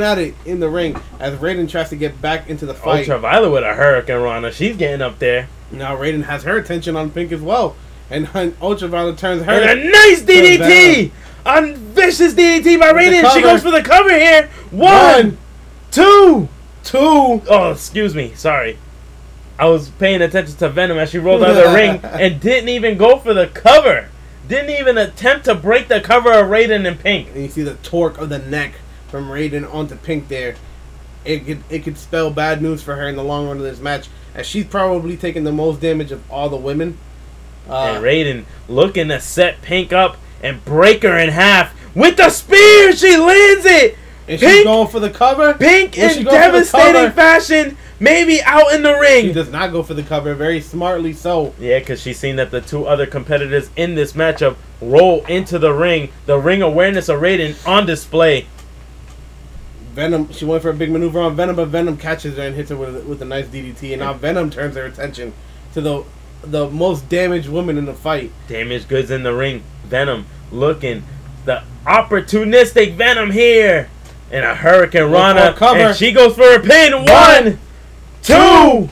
at it in the ring as Raiden tries to get back into the fight. Ultraviolet with a Hurricane Rana. She's getting up there. Now Raiden has her attention on Pink as well. And Ultraviolet turns her. And a nice DDT! A vicious DDT by Raiden. She goes for the cover here. 1, 2. Oh, excuse me. Sorry. I was paying attention to Venom as she rolled out of the ring and didn't even go for the cover. Didn't even attempt to break the cover of Raiden and Pink. And you see the torque of the neck from Raiden onto Pink there. It could spell bad news for her in the long run of this match, as she's probably taking the most damage of all the women. And Raiden looking to set Pink up and break her in half with the spear. She lands it. And she's going for the cover. Pink in devastating fashion. Maybe out in the ring. She does not go for the cover, very smartly so. Yeah, because she's seen that the two other competitors in this matchup roll into the ring. The ring awareness of Raiden on display. Venom, she went for a big maneuver on Venom, but Venom catches her and hits her with a nice DDT. And now Venom turns her attention to the most damaged woman in the fight. Damaged goods in the ring. Venom looking. The opportunistic Venom here. And a Hurricane Rana. And she goes for a pin. 1, 2,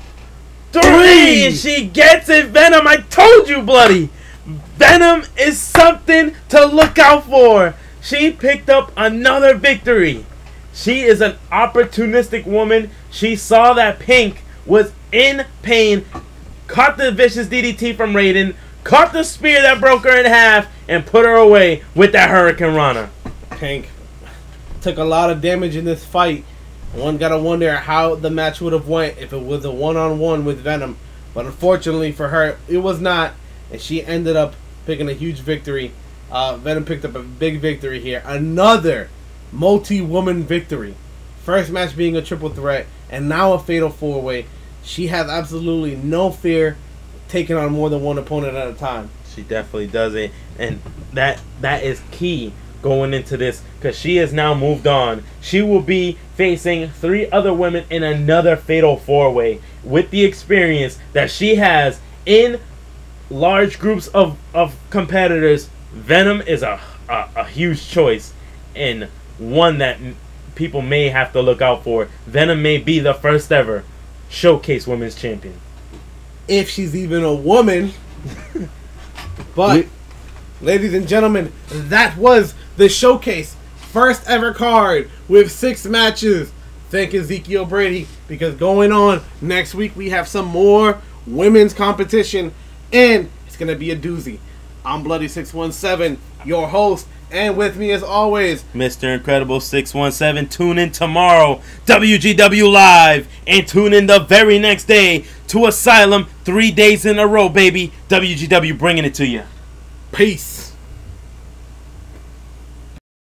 3, and she gets it. Venom, I told you, bloody. Venom is something to look out for. She picked up another victory. She is an opportunistic woman. She saw that Pink was in pain, caught the vicious DDT from Raiden, caught the spear that broke her in half, and put her away with that Hurricane Rana. Pink took a lot of damage in this fight. One gotta wonder how the match would have went if it was a one-on-one with Venom. But unfortunately for her, it was not. And she ended up picking a huge victory. Venom picked up a big victory here. Another multi-woman victory. First match being a triple threat, and now a fatal four-way. She has absolutely no fear taking on more than one opponent at a time. She definitely does it. And that is key going into this, because she has now moved on. She will be facing 3 other women in another fatal four-way with the experience that she has in large groups of competitors, Venom is a huge choice, and one that people may have to look out for. Venom may be the first ever showcase women's champion. If she's even a woman. But, ladies and gentlemen, that was the showcase. First ever card with 6 matches. Thank Ezekiel Brady, because going on next week we have some more women's competition, and it's going to be a doozy. I'm Bloody617, your host, and with me as always, Mr. Incredible 617. Tune in tomorrow, WGW Live, and tune in the very next day to Asylum, 3 days in a row, baby. WGW bringing it to you. Peace.